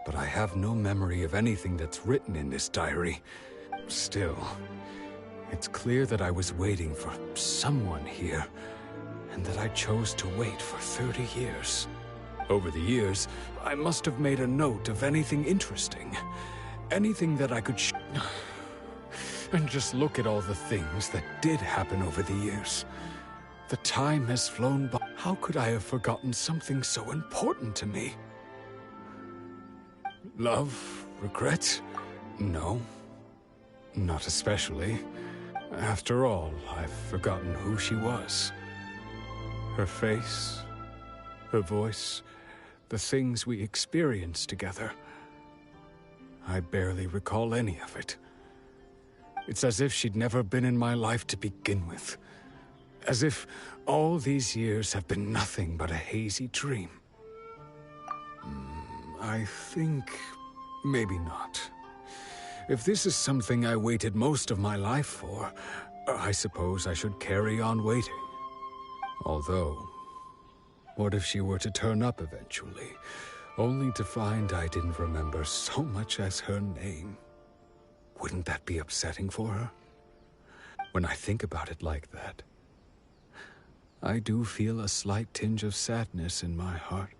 But I have no memory of anything that's written in this diary. Still, it's clear that I was waiting for someone here, and that I chose to wait for 30 years. Over the years, I must have made a note of anything interesting. Anything that I could And just look at all the things that did happen over the years. The time has flown by. How could I have forgotten something so important to me? Love? Regret? No. Not especially. After all, I've forgotten who she was. Her face, her voice, the things we experienced together. I barely recall any of it. It's as if she'd never been in my life to begin with. As if all these years have been nothing but a hazy dream. I think... maybe not. If this is something I waited most of my life for, I suppose I should carry on waiting. Although, what if she were to turn up eventually, only to find I didn't remember so much as her name? Wouldn't that be upsetting for her? When I think about it like that, I do feel a slight tinge of sadness in my heart.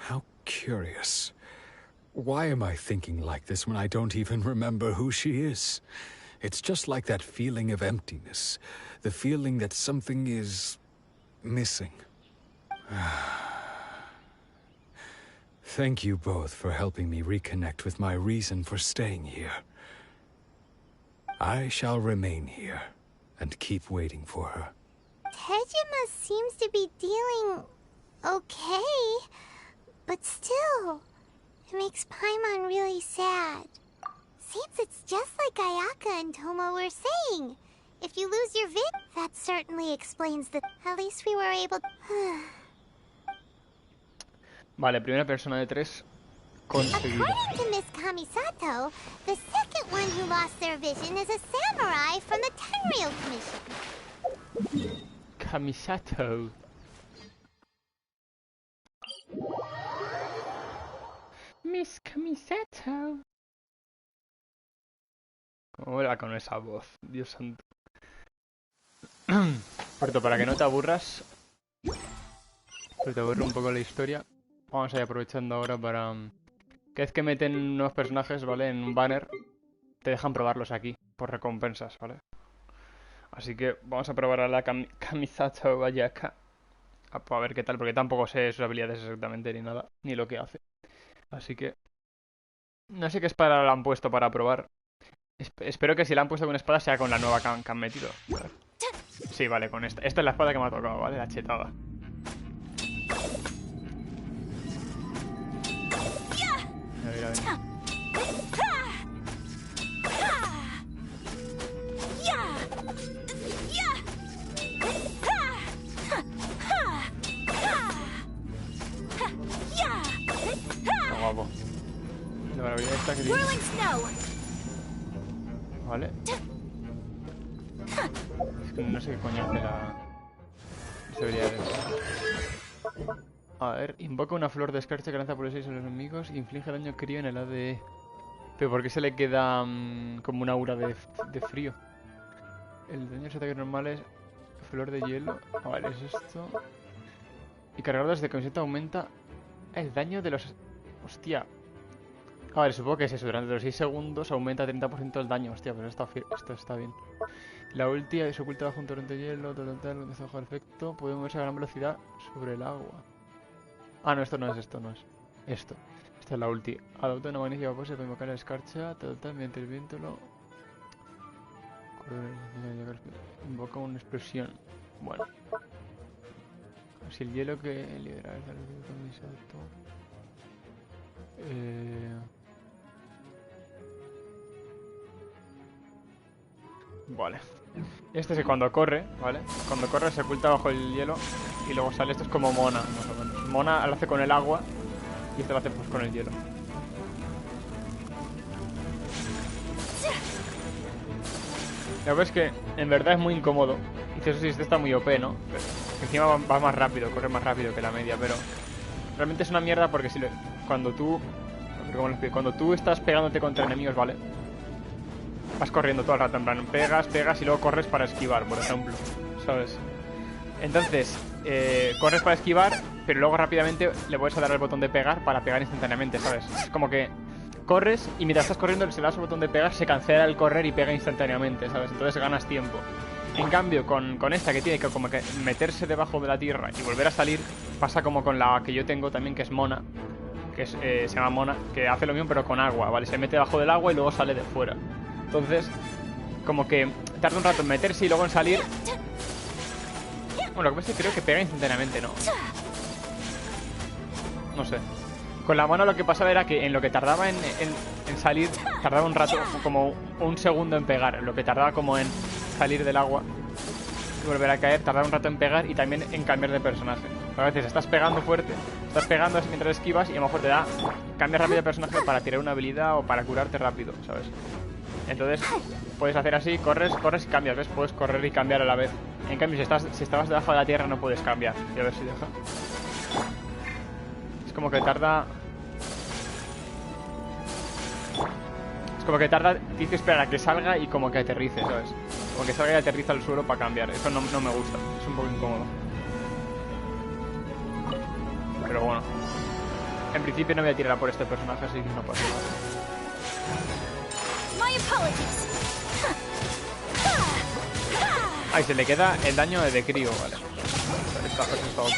How curious. Why am I thinking like this when I don't even remember who she is? It's just like that feeling of emptiness. The feeling that something is missing. Thank you both for helping me reconnect with my reason for staying here. I shall remain here and keep waiting for her. Tejima seems to be dealing okay, but still, it makes Paimon really sad. Seems it's just like Ayaka and Tomo were saying. If you lose your vid, that certainly explains the... At least we were able... Vale, primera persona de 3 conseguida. According to Miss Kamisato, the second one who lost their vision is a samurai from the Tenryou Commission. Kamisato. Miss Kamisato. ¿Cómo era con esa voz? Dios santo. Puerto, para que no te aburras, pero te aburre un poco la historia, vamos a ir aprovechando ahora para... Cada vez que meten nuevos personajes, ¿vale? En un banner, te dejan probarlos aquí, por recompensas, ¿vale? Así que vamos a probar a la Kamisato Ayaka. A ver qué tal, porque tampoco sé sus habilidades exactamente ni nada, ni lo que hace. Así que... No sé qué espada la han puesto para probar. Espero que si la han puesto con espada sea con la nueva que han metido. ¿Vale? Sí, vale, con esta. Esta es la espada que me ha tocado, ¿vale? La chetada. A ver, a ver. Qué guapo. La maravilla esta que tiene. Vale. Es que no sé qué coño hace la... habilidades. A ver, invoca una flor de escarcha que lanza por el 6 a los enemigos y inflige daño crío en el ADE. Pero ¿por qué se le queda como una aura de frío? El daño de los ataques normales, flor de hielo. Vale, es esto. Y cargar desde camiseta aumenta el daño de los... Hostia. A ver, supongo que es eso. Durante los 6 segundos aumenta 30% el daño. Hostia, pero esto está bien. La ulti se oculta bajo un torrente de hielo. Total, bajo el efecto. Puede moverse a gran velocidad sobre el agua. Ah, no, esto no es. Esta es la ulti. Adopta una magnífica pose para invocar la escarcha. Total, mediante el viento lo... Invoca una explosión. Bueno. Si el hielo que libera el salto. Vale. Este es que cuando corre, ¿vale? Cuando corre se oculta bajo el hielo y luego sale. Esto es como Mona, más o menos. Mona lo hace con el agua y este lo hace pues con el hielo. La verdad es que en verdad es muy incómodo. Y eso sí, este está muy OP, ¿no? Pero encima va más rápido, corre más rápido que la media, pero realmente es una mierda porque si cuando tú estás pegándote contra enemigos, ¿vale? Vas corriendo todo el rato, en plan, pegas y luego corres para esquivar, por ejemplo, ¿sabes? Entonces, corres para esquivar, pero luego rápidamente le puedes dar el botón de pegar para pegar instantáneamente, ¿sabes? Es como que corres y mientras estás corriendo, si le das el botón de pegar, se cancela el correr y pega instantáneamente, ¿sabes? Entonces ganas tiempo. En cambio, con esta que tiene que como que meterse debajo de la tierra y volver a salir, pasa como con la que yo tengo también, que es Mona, que se llama Mona, que hace lo mismo pero con agua, ¿vale? Se mete debajo del agua y luego sale de fuera. Entonces, como que tarda un rato en meterse y luego en salir. Bueno, lo que pasa es que creo que pega instantáneamente, ¿no? No sé. Con la mano lo que pasaba era que en lo que tardaba en salir, tardaba un rato, como un segundo en pegar. En lo que tardaba como en salir del agua y volver a caer, tardaba un rato en pegar y también en cambiar de personaje. A veces estás pegando fuerte, estás pegando mientras esquivas y a lo mejor te da cambias rápido de personaje para tirar una habilidad o para curarte rápido, ¿sabes? Entonces puedes hacer así, corres y cambias, ¿ves? Puedes correr y cambiar a la vez. En cambio, si estabas debajo de la tierra no puedes cambiar. Y a ver si deja. Es como que tarda... tienes que esperar a que salga y como que aterrice, ¿sabes? Como que salga y aterriza al suelo para cambiar. Eso no me gusta, es un poco incómodo. En principio no voy a tirar por este personaje, así que no pasa nada. My apologies. Ahí se le queda el daño de crío, vale. Esta cosa está OP.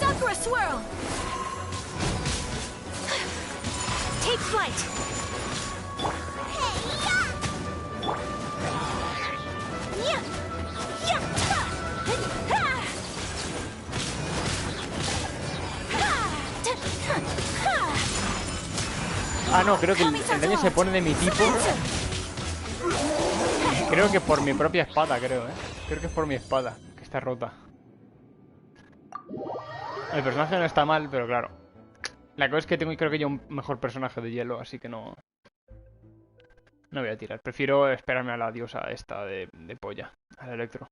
Sakura swirl. Take flight. Ah, no, creo que el daño se pone de mi tipo. Creo que por mi propia espada, creo, Creo que es por mi espada, que está rota. El personaje no está mal, pero claro. La cosa es que tengo, creo que yo un mejor personaje de hielo, así que no... No voy a tirar. Prefiero esperarme a la diosa esta de polla, al Electro.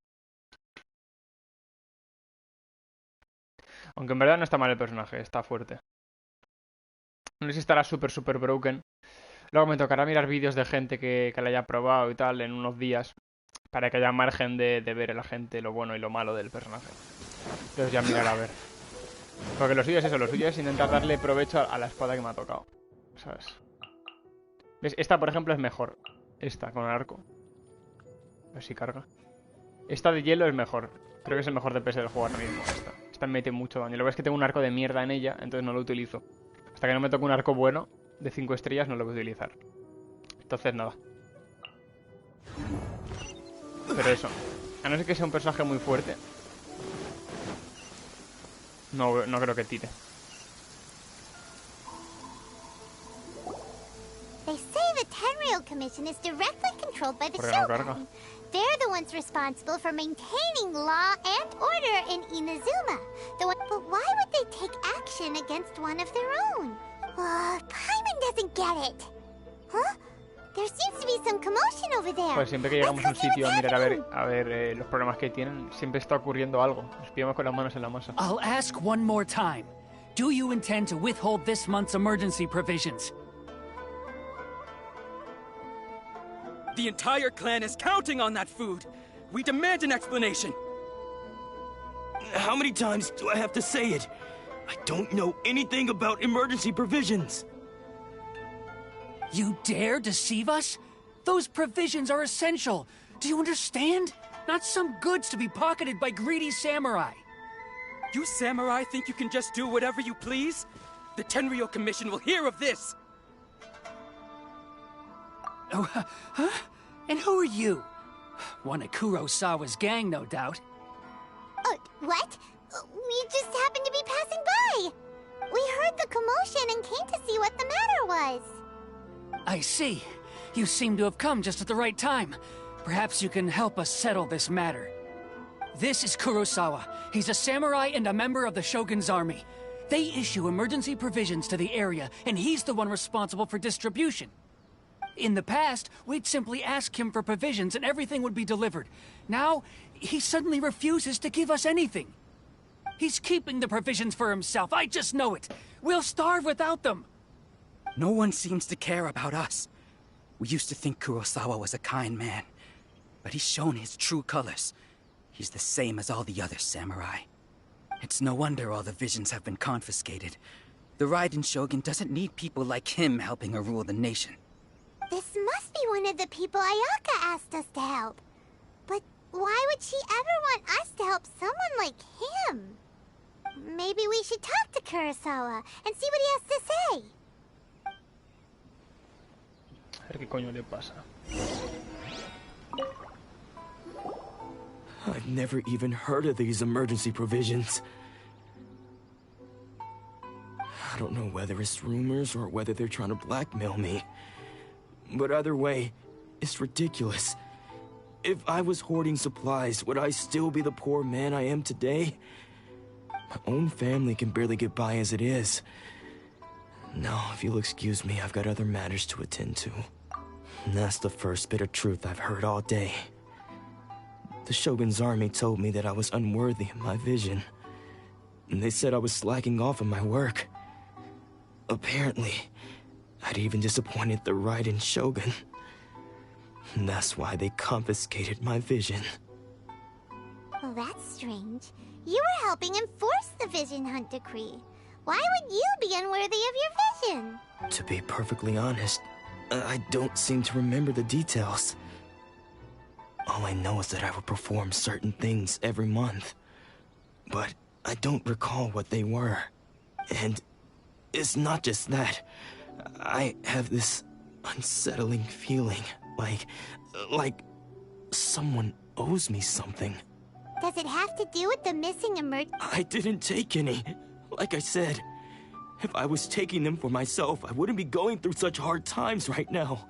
Aunque en verdad no está mal el personaje, está fuerte. No sé si estará súper broken. Luego me tocará mirar vídeos de gente que la haya probado y tal en unos días. Para que haya margen de ver a la gente lo bueno y lo malo del personaje. Entonces ya mirar a ver. Porque lo suyo es eso, lo suyo es intentar darle provecho a la espada que me ha tocado. ¿Sabes? ¿Ves? Esta, por ejemplo, es mejor. Esta, con el arco. A ver si carga. Esta de hielo es mejor. Creo que es el mejor DPS del juego ahora mismo. Esta me mete mucho daño. Lo que es que tengo un arco de mierda en ella, entonces no lo utilizo. Hasta que no me toque un arco bueno de 5 estrellas no lo voy a utilizar. Entonces nada. Pero eso. A no ser que sea un personaje muy fuerte. No creo que tire. They say the Tenryou Commission is directly controlled by the ¿Por qué no carga? Shogun. They're the ones responsible for maintaining law and order in Inazuma. But why would they take action against one of their own? Paimon doesn't get it. Huh? There seems to be some commotion over there. Pues siempre que llegamos a un sitio a mirar a ver los problemas que tienen, siempre está ocurriendo algo. Nos pillamos con las manos en la masa. I'll ask one more time. Do you intend to withhold this month's emergency provisions? The entire clan is counting on that food. We demand an explanation. How many times do I have to say it? I don't know anything about emergency provisions. You dare deceive us? Those provisions are essential. Do you understand? Not some goods to be pocketed by greedy samurai. You samurai think you can just do whatever you please? The Tenryou Commission will hear of this! Oh, huh? And who are you? One of Kurosawa's gang, no doubt. What? We just happened to be passing by. We heard the commotion and came to see what the matter was. I see. You seem to have come just at the right time. Perhaps you can help us settle this matter. This is Kurosawa. He's a samurai and a member of the Shogun's army. They issue emergency provisions to the area, and he's the one responsible for distribution. In the past, we'd simply ask him for provisions and everything would be delivered. Now, he suddenly refuses to give us anything. He's keeping the provisions for himself, I just know it. We'll starve without them. No one seems to care about us. We used to think Kurosawa was a kind man, but he's shown his true colors. He's the same as all the other samurai. It's no wonder all the visions have been confiscated. The Raiden Shogun doesn't need people like him helping her rule the nation. This must be one of the people Ayaka asked us to help. But why would she ever want us to help someone like him? Maybe we should talk to Kurosawa and see what he has to say. A ver qué coño le pasa. I've never even heard of these emergency provisions. I don't know whether it's rumors or whether they're trying to blackmail me. But either way, it's ridiculous. If I was hoarding supplies, would I still be the poor man I am today? My own family can barely get by as it is. No, if you'll excuse me, I've got other matters to attend to. And that's the first bit of truth I've heard all day. The Shogun's army told me that I was unworthy of my vision. And they said I was slacking off on my work. Apparently, I'd even disappointed the Raiden Shogun. And that's why they confiscated my vision. Well, that's strange. You were helping enforce the Vision Hunt Decree. Why would you be unworthy of your vision? To be perfectly honest, I don't seem to remember the details. All I know is that I would perform certain things every month. But I don't recall what they were. And it's not just that. I have this unsettling feeling, like someone owes me something. Does it have to do with the missing emergency? I didn't take any. Like I said, if I was taking them for myself, I wouldn't be going through such hard times right now.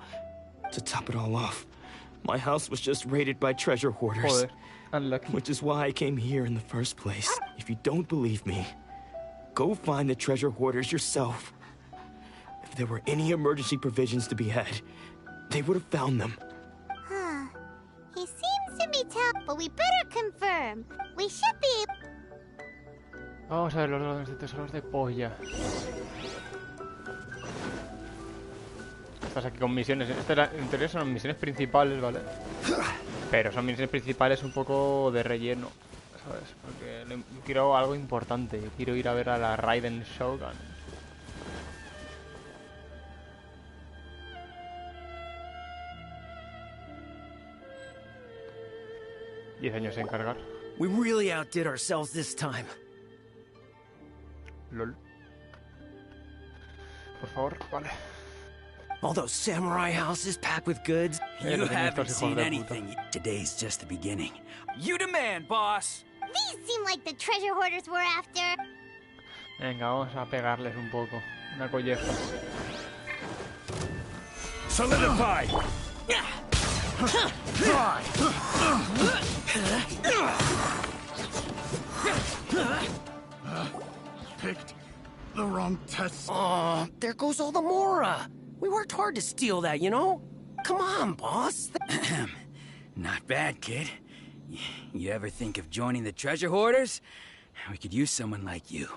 To top it all off, my house was just raided by treasure hoarders. Unlucky. Which is why I came here in the first place. If you don't believe me, go find the treasure hoarders yourself. If there were any emergency provisions to be had, they would have found them. Huh. He seems to be tough, but we better confirm. We should be... Vamos a ver los órdenes de tesoros de polla. Estás aquí con misiones. En teoría son misiones principales, ¿vale? Pero son misiones principales un poco de relleno, ¿sabes? Porque quiero algo importante. Yo quiero ir a ver a la Raiden Shogun. $10 años en cargar. We really outdid ourselves this time. LOL. Por favor, vale. All those samurai houses packed with goods. You haven't seen anything. Today's just the beginning. You demand, boss! These seem like the treasure hoarders we're after. Venga, vamos a pegarles un poco. Una colleja. Solidify! Picked the wrong test. Aw, there goes all the Mora. We worked hard to steal that, you know? Come on, boss. Not bad, kid. You ever think of joining the treasure hoarders? We could use someone like you.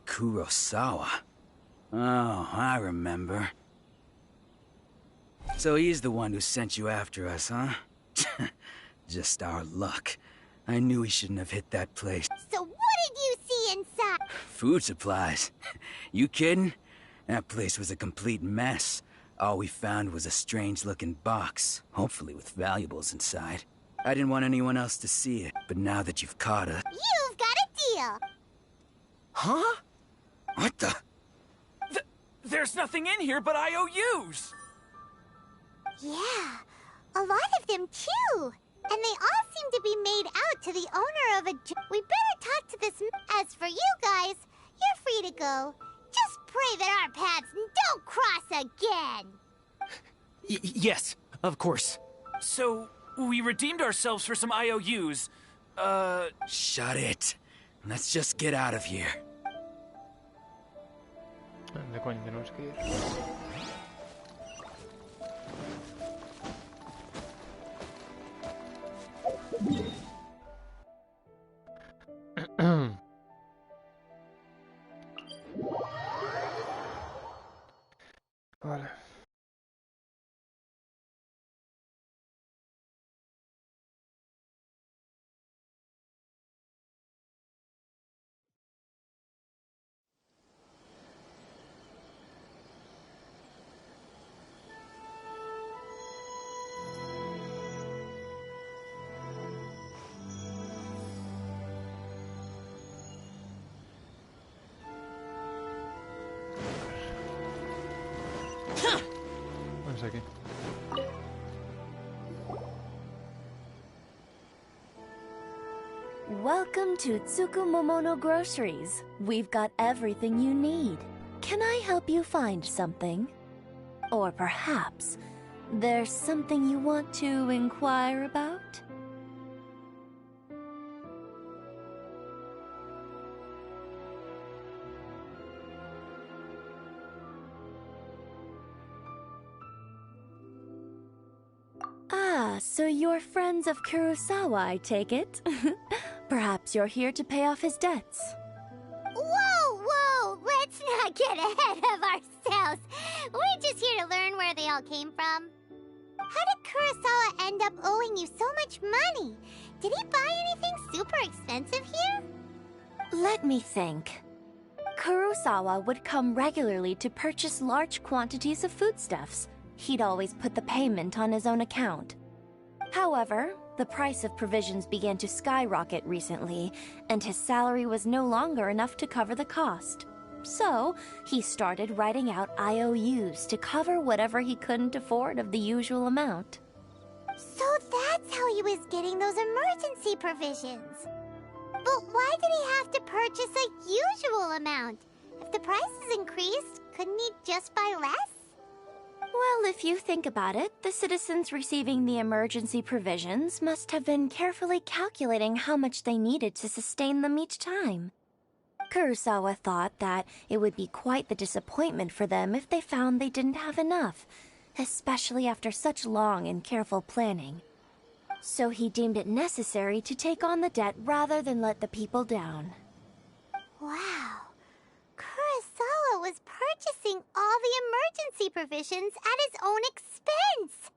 Kurosawa. Oh, I remember. So he's the one who sent you after us, huh? Just our luck. I knew we shouldn't have hit that place. So what did you see inside? Food supplies. You kidding? That place was a complete mess. All we found was a strange-looking box, hopefully with valuables inside. I didn't want anyone else to see it, but now that you've caught us... You've got a deal! Huh? What the... There's nothing in here but IOUs! Yeah, a lot of them too. And they all seem to be made out to the owner of a... We better talk to this... As for you guys, you're free to go. Just pray that our paths don't cross again. Yes, of course. So, we redeemed ourselves for some IOUs. Shut it. Let's just get out of here. ¿Dónde coño tenemos que ir? Vale. Vamos aquí. Welcome to Tsukumomono Groceries. We've got everything you need. Can I help you find something? Or perhaps there's something you want to inquire about? Ah, so you're friends of Kurosawa, I take it? Perhaps you're here to pay off his debts. Whoa, whoa! Let's not get ahead of ourselves. We're just here to learn where they all came from. How did Kurosawa end up owing you so much money? Did he buy anything super expensive here? Let me think. Kurosawa would come regularly to purchase large quantities of foodstuffs. He'd always put the payment on his own account. However, the price of provisions began to skyrocket recently, and his salary was no longer enough to cover the cost. So, he started writing out IOUs to cover whatever he couldn't afford of the usual amount. So that's how he was getting those emergency provisions. But why did he have to purchase a usual amount? If the prices increased, couldn't he just buy less? Well, if you think about it, the citizens receiving the emergency provisions must have been carefully calculating how much they needed to sustain them each time. Kurosawa thought that it would be quite the disappointment for them if they found they didn't have enough, especially after such long and careful planning. So he deemed it necessary to take on the debt rather than let the people down. Wow. Kurosawa was purchasing all the emergency provisions at his own expense.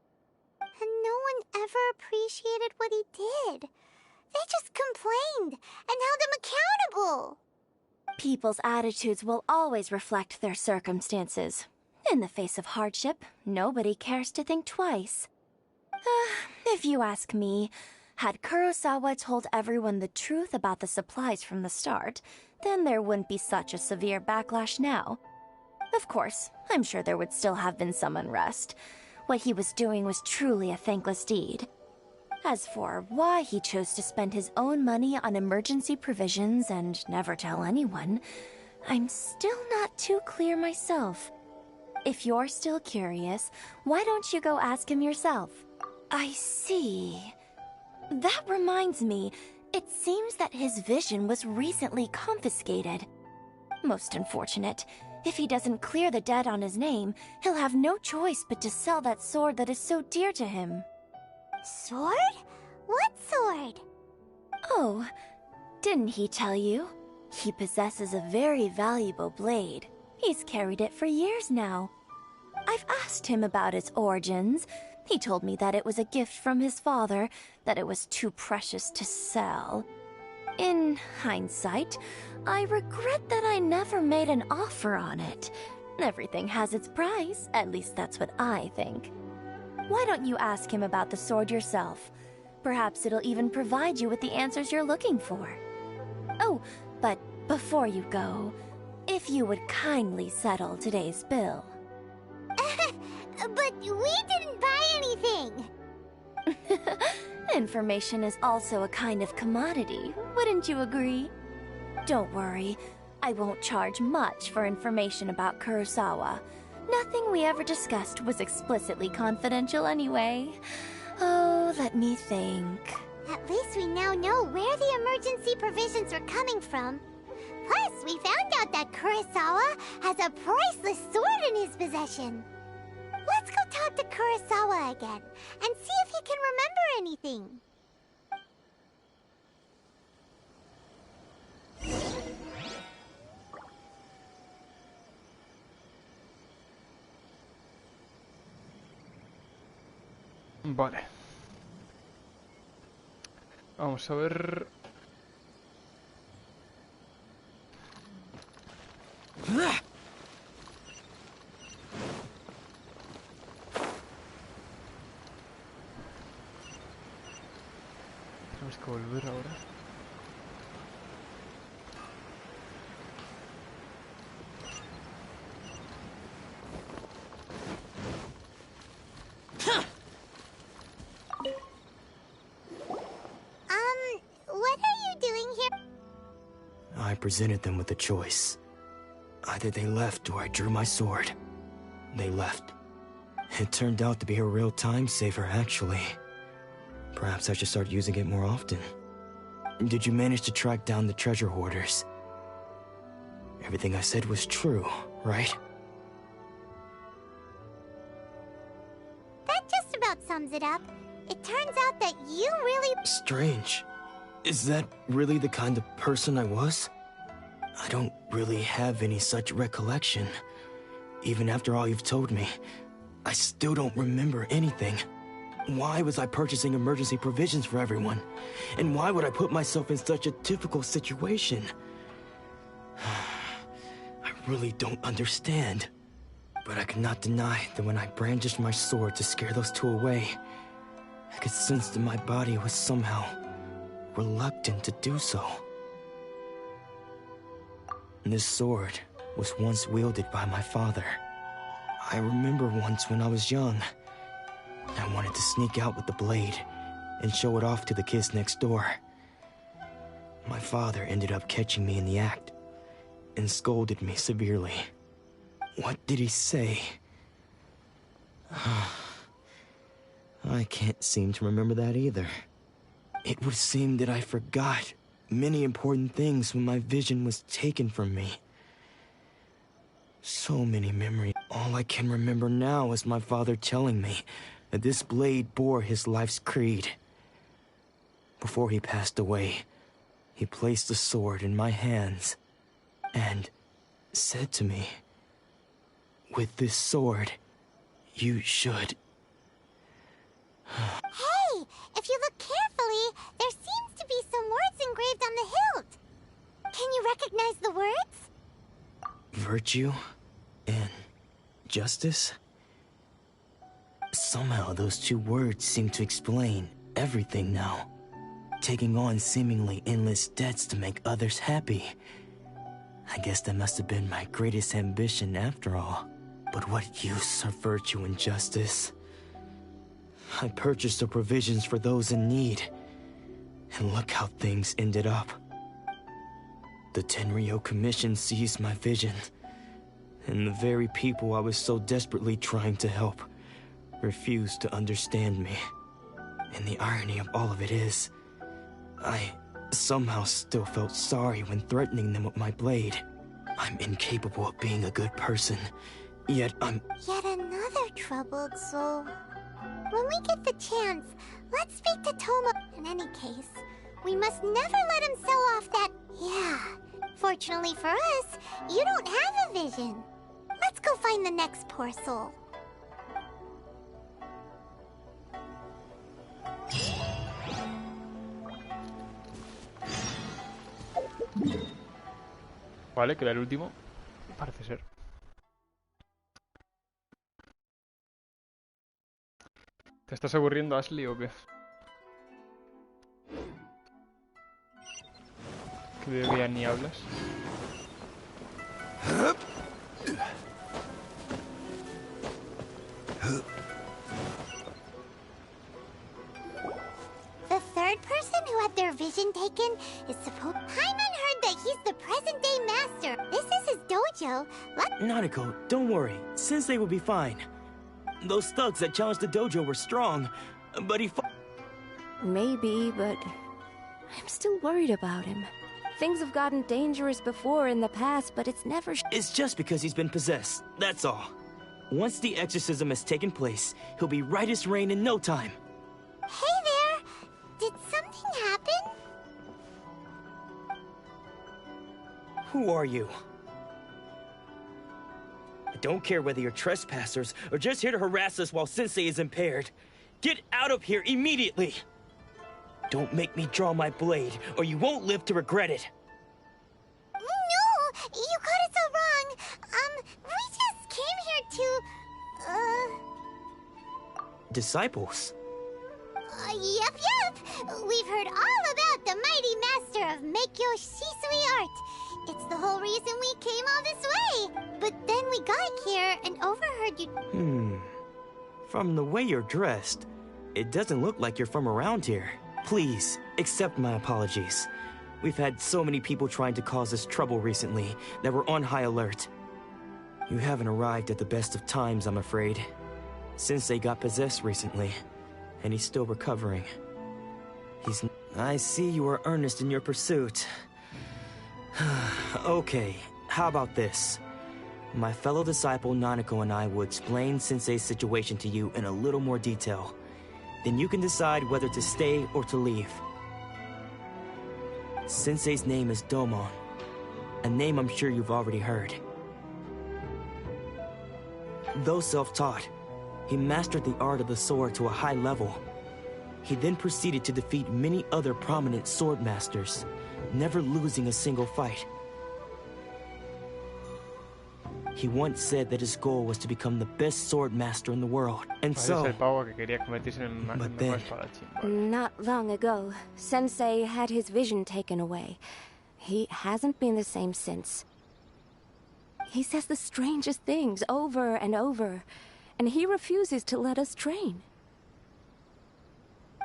And no one ever appreciated what he did. They just complained and held him accountable. People's attitudes will always reflect their circumstances. In the face of hardship, nobody cares to think twice. If you ask me, had Kurosawa told everyone the truth about the supplies from the start, then there wouldn't be such a severe backlash now. Of course, I'm sure there would still have been some unrest. What he was doing was truly a thankless deed. As for why he chose to spend his own money on emergency provisions and never tell anyone, I'm still not too clear myself. If you're still curious, why don't you go ask him yourself? I see. That reminds me, it seems that his vision was recently confiscated. Most unfortunate. If he doesn't clear the debt on his name, he'll have no choice but to sell that sword that is so dear to him. Sword? What sword? Oh, didn't he tell you? He possesses a very valuable blade. He's carried it for years now. I've asked him about its origins. He told me that it was a gift from his father, that it was too precious to sell. In hindsight, I regret that I never made an offer on it. Everything has its price, at least that's what I think. Why don't you ask him about the sword yourself? Perhaps it'll even provide you with the answers you're looking for. Oh, but before you go, if you would kindly settle today's bill. But we didn't buy anything! Information is also a kind of commodity, wouldn't you agree? Don't worry, I won't charge much for information about Kurosawa. Nothing we ever discussed was explicitly confidential anyway. Oh, let me think. At least we now know where the emergency provisions were coming from. Plus, we found out that Kurosawa has a priceless sword in his possession. Let's go talk to Kurosawa again, and see if he can remember anything. Vale. Vamos a ver... Tenemos que volver ahora. What are you doing here? I presented them with a choice. Either they left or I drew my sword. They left. It turned out to be a real time saver, actually. Perhaps I should start using it more often. Did you manage to track down the treasure hoarders? Everything I said was true, right? That just about sums it up. It turns out that you really... Strange. Is that really the kind of person I was? I don't really have any such recollection. Even after all you've told me, I still don't remember anything. Why was I purchasing emergency provisions for everyone? And why would I put myself in such a difficult situation? I really don't understand. But I could not deny that when I brandished my sword to scare those two away, I could sense that my body was somehow reluctant to do so. This sword was once wielded by my father. I remember once when I was young, I wanted to sneak out with the blade and show it off to the kids next door. My father ended up catching me in the act and scolded me severely. What did he say? I can't seem to remember that either. It would seem that I forgot many important things when my vision was taken from me. So many memories. All I can remember now is my father telling me that this blade bore his life's creed. Before he passed away, he placed the sword in my hands and said to me, "With this sword, you should..." Hey! If you look carefully, there seems to be some words engraved on the hilt. Can you recognize the words? Virtue and justice? Somehow those two words seem to explain everything now. Taking on seemingly endless debts to make others happy. I guess that must have been my greatest ambition after all. But what use are virtue and justice? I purchased the provisions for those in need, and look how things ended up. The Tenryo Commission seized my vision, and the very people I was so desperately trying to help refused to understand me. And the irony of all of it is, I somehow still felt sorry when threatening them with my blade. I'm incapable of being a good person, yet I'm... Yet another troubled soul. When we get the chance, let's speak to Toma. In any case, we must never let him sell off that... Yeah. Fortunately for us, you don't have a vision. Let's go find the next poor soul. Vale, queda el último. Parece ser. ¿Te estás aburriendo, Ashley, o qué? Que veo que ya ni hablas. The third person who had their vision taken is supposed... Paimon heard that he's the present-day master. This is his dojo. Nanako, don't worry. Sensei will be fine. Those thugs that challenged the dojo were strong, but he Maybe, but I'm still worried about him. Things have gotten dangerous before in the past, but it's never... It's just because he's been possessed, that's all. Once the exorcism has taken place, he'll be right as rain in no time. Hey there! Did something happen? Who are you? I don't care whether you're trespassers or just here to harass us while Sensei is impaired. Get out of here immediately! Don't make me draw my blade, or you won't live to regret it. No! You got it so wrong. We just came here to... Disciples? Yep. We've heard all about the mighty master of Meikyo Shisui art. It's the whole reason we came all this way. But then we got here and overheard you... From the way you're dressed, it doesn't look like you're from around here. Please, accept my apologies. We've had so many people trying to cause us trouble recently that we're on high alert. You haven't arrived at the best of times, I'm afraid. Sensei got possessed recently, and he's still recovering. I see you are earnest in your pursuit. Okay, how about this? My fellow disciple Nanako and I will explain Sensei's situation to you in a little more detail. Then you can decide whether to stay or to leave. Sensei's name is Domon, a name I'm sure you've already heard. Though self-taught, He mastered the art of the sword to a high level. He then proceeded to defeat many other prominent sword masters, never losing a single fight. He once said that his goal was to become the best sword master in the world. And so, but then, Not long ago, Sensei had his vision taken away. He hasn't been the same since. He says the strangest things over and over, and he refuses to let us train.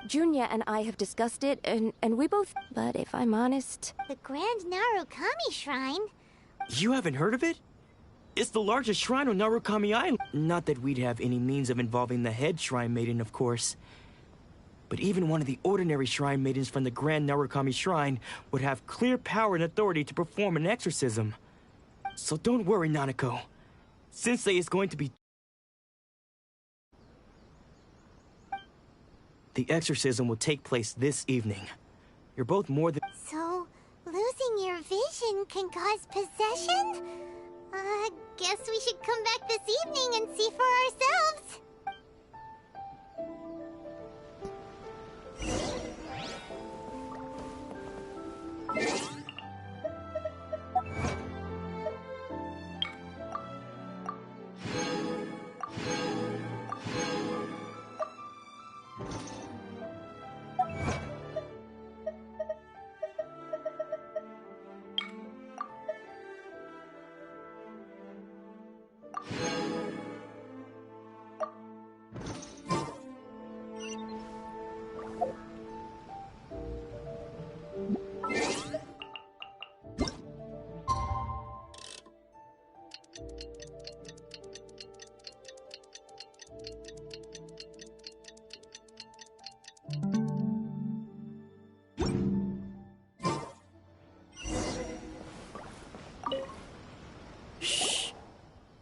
Junya and I have discussed it, and we both... But if I'm honest... The Grand Narukami Shrine? You haven't heard of it? It's the largest shrine on Narukami Island. Not that we'd have any means of involving the head shrine maiden, of course. But even one of the ordinary shrine maidens from the Grand Narukami Shrine would have clear power and authority to perform an exorcism. So don't worry, Nanako. Sensei is going to be... The exorcism will take place this evening. You're both more than... So, losing your vision can cause possession? Guess we should come back this evening and see for ourselves.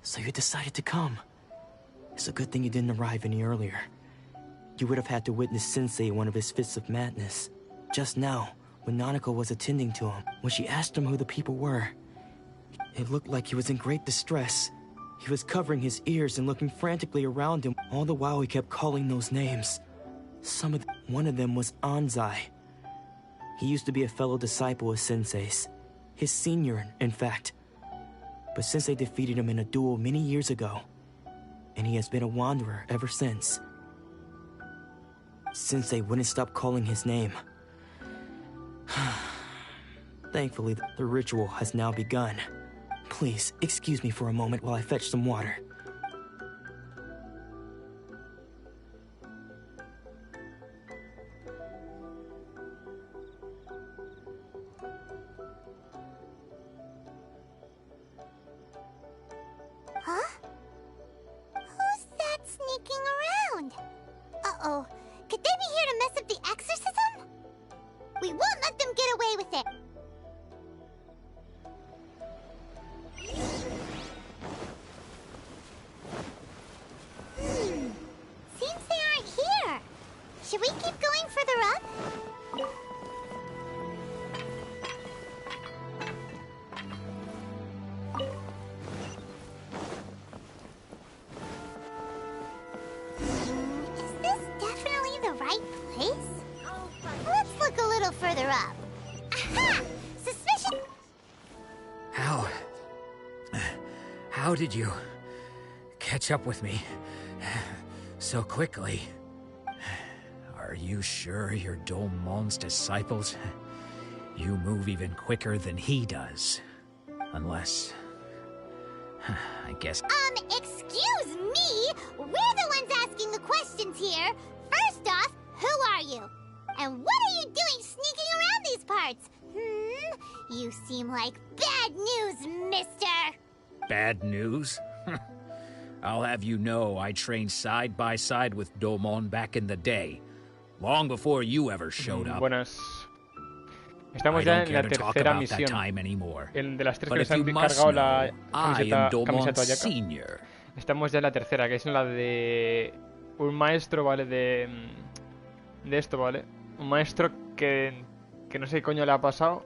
So you decided to come. It's a good thing you didn't arrive any earlier. You would have had to witness Sensei one of his fits of madness. Just now, when Nanako was attending to him, when she asked him who the people were, it looked like he was in great distress. He was covering his ears and looking frantically around him. All the while he kept calling those names. One of them was Anzai. He used to be a fellow disciple of Sensei's. His senior, in fact. But Sensei defeated him in a duel many years ago, and he has been a wanderer ever since. Sensei wouldn't stop calling his name. Thankfully, the ritual has now begun. Please, excuse me for a moment while I fetch some water. Huh? Who's that sneaking around? Uh-oh. Could they be here to mess up the exorcism? We won't let them get away with it. Seems they aren't here. Should we keep going further up? Is this definitely the right place? Let's look a little further up. Aha! Suspicion! How did you catch up with me so quickly? Are you sure you're Domon's disciples? You move even quicker than he does. I guess... Excuse me! We're the ones asking the questions here. First off, who are you? And what are you doing sneaking around these parts? You seem like bad news, mister! Bad news? I'll have you know I trained side by side with Domon back in the day. Long before you ever showed up. Buenas. Estamos ya en la tercera misión. El de las tres que les han cargado la camiseta Ayaka. Estamos ya en la tercera, que es en la de un maestro, ¿vale? De esto, ¿vale? Un maestro que no sé qué coño le ha pasado,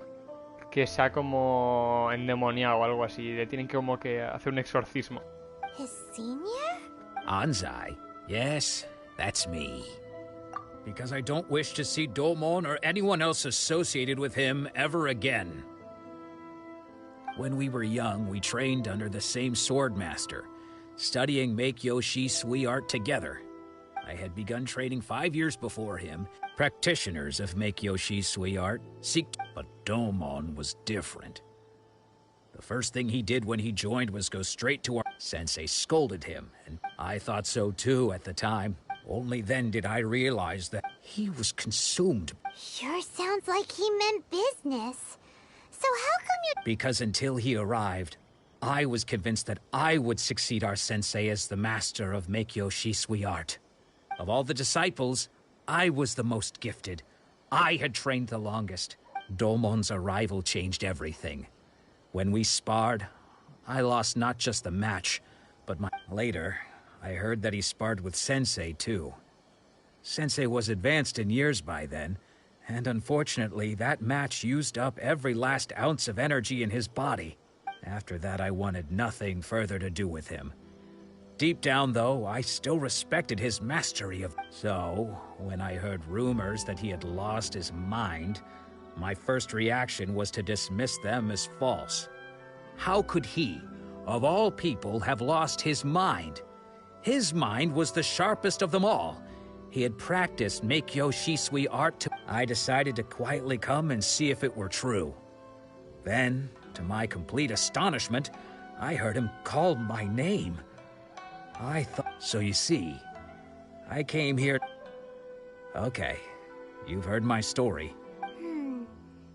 que se ha como endemoniado o algo así. Le tienen que como que hacer un exorcismo. His senior? Anzai? Yes, that's me. Because I don't wish to see Domon or anyone else associated with him ever again. When we were young, we trained under the same swordmaster, studying Meikyo Shisui art together. I had begun training 5 years before him. Practitioners of Meikyo Shisui art seek, but Domon was different. The first thing he did when he joined was go straight to our sensei scolded him, and I thought so too at the time. Only then did I realize that he was consumed. Sure sounds like he meant business. So how come you... Because until he arrived, I was convinced that I would succeed our sensei as the master of Meikyo Shisui art. Of all the disciples, I was the most gifted. I had trained the longest. Domon's arrival changed everything. When we sparred, I lost not just the match, but my... Later, I heard that he sparred with Sensei, too. Sensei was advanced in years by then, and unfortunately, that match used up every last ounce of energy in his body. After that, I wanted nothing further to do with him. Deep down, though, I still respected his mastery of... So, when I heard rumors that he had lost his mind, my first reaction was to dismiss them as false. How could he, of all people, have lost his mind? His mind was the sharpest of them all. He had practiced Meikyo Shisui art to... I decided to quietly come and see if it were true. Then, to my complete astonishment, I heard him call my name. I thought... So you see, I came here... Okay, you've heard my story.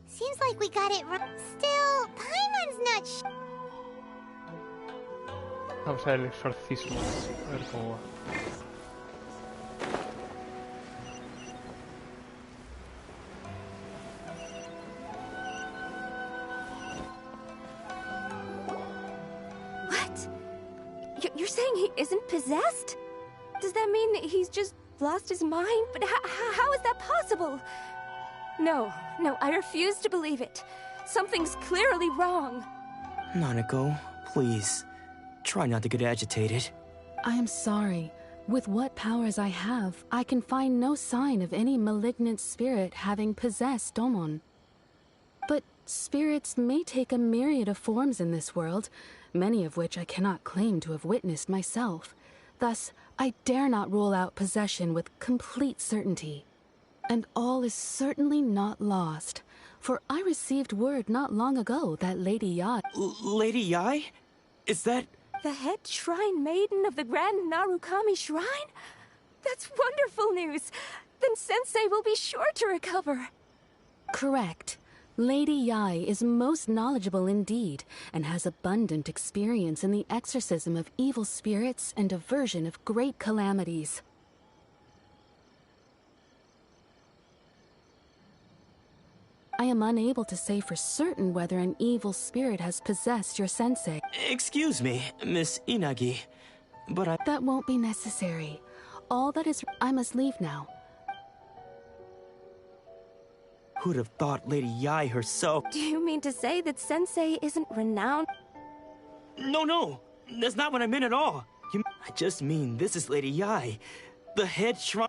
Seems like we got it wrong. Still, Paimon's not Vamos a ver el exorcismo. A ver cómo va. What? You're saying he isn't possessed? Does that mean he's just lost his mind? But how is that possible? No, I refuse to believe it. Something's clearly wrong. Nanako, please. Try not to get agitated. I am sorry. With what powers I have, I can find no sign of any malignant spirit having possessed Domon. But spirits may take a myriad of forms in this world, many of which I cannot claim to have witnessed myself. Thus, I dare not rule out possession with complete certainty. And all is certainly not lost, for I received word not long ago that Lady Yai... Lady Yai? Is that... The head shrine maiden of the Grand Narukami Shrine? That's wonderful news! Then Sensei will be sure to recover. Correct. Lady Yai is most knowledgeable indeed, and has abundant experience in the exorcism of evil spirits and aversion of great calamities. I am unable to say for certain whether an evil spirit has possessed your sensei. Excuse me, Miss Inagi, but I... That won't be necessary. All that is... I must leave now. Who'd have thought Lady Yai herself... Do you mean to say that Sensei isn't renowned? No, that's not what I meant at all. I just mean this is Lady Yai, the head shrine...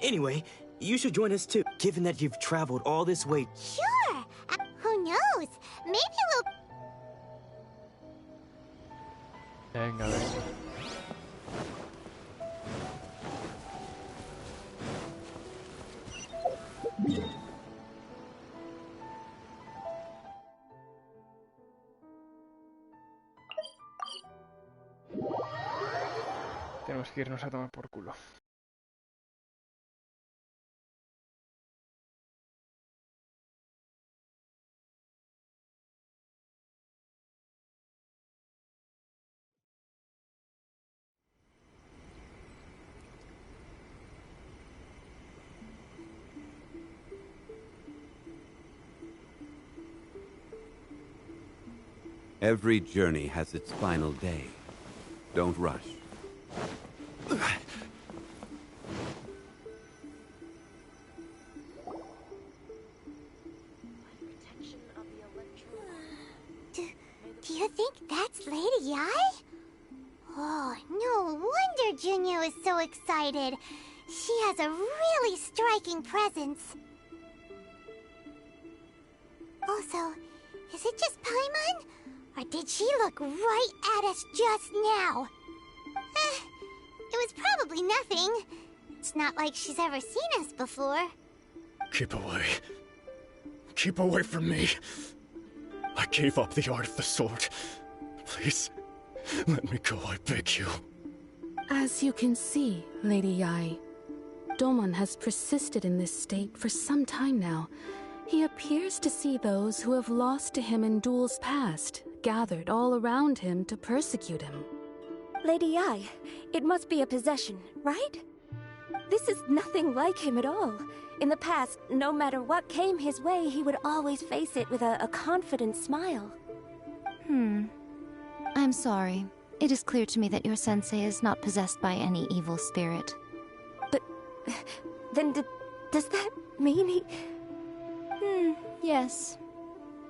Anyway, you should join us too, given that you've traveled all this way. Sure! Who knows? Maybe we'll... Venga, venga. Tenemos que irnos a tomar por culo. Every journey has its final day. Don't rush. Do you think that's Lady Yai? Oh, no wonder Junyo is so excited. She has a really striking presence. Also, is it just Paimon? Or did she look right at us just now? It was probably nothing. It's not like she's ever seen us before. Keep away. Keep away from me. I gave up the art of the sword. Please, let me go, I beg you. As you can see, Lady Yae, Domon has persisted in this state for some time now. He appears to see those who have lost to him in duels past, gathered all around him to persecute him. Lady Yae, it must be a possession, right? This is nothing like him at all. In the past, no matter what came his way, he would always face it with a confident smile. I'm sorry. It is clear to me that your sensei is not possessed by any evil spirit. But then does that mean he... Yes.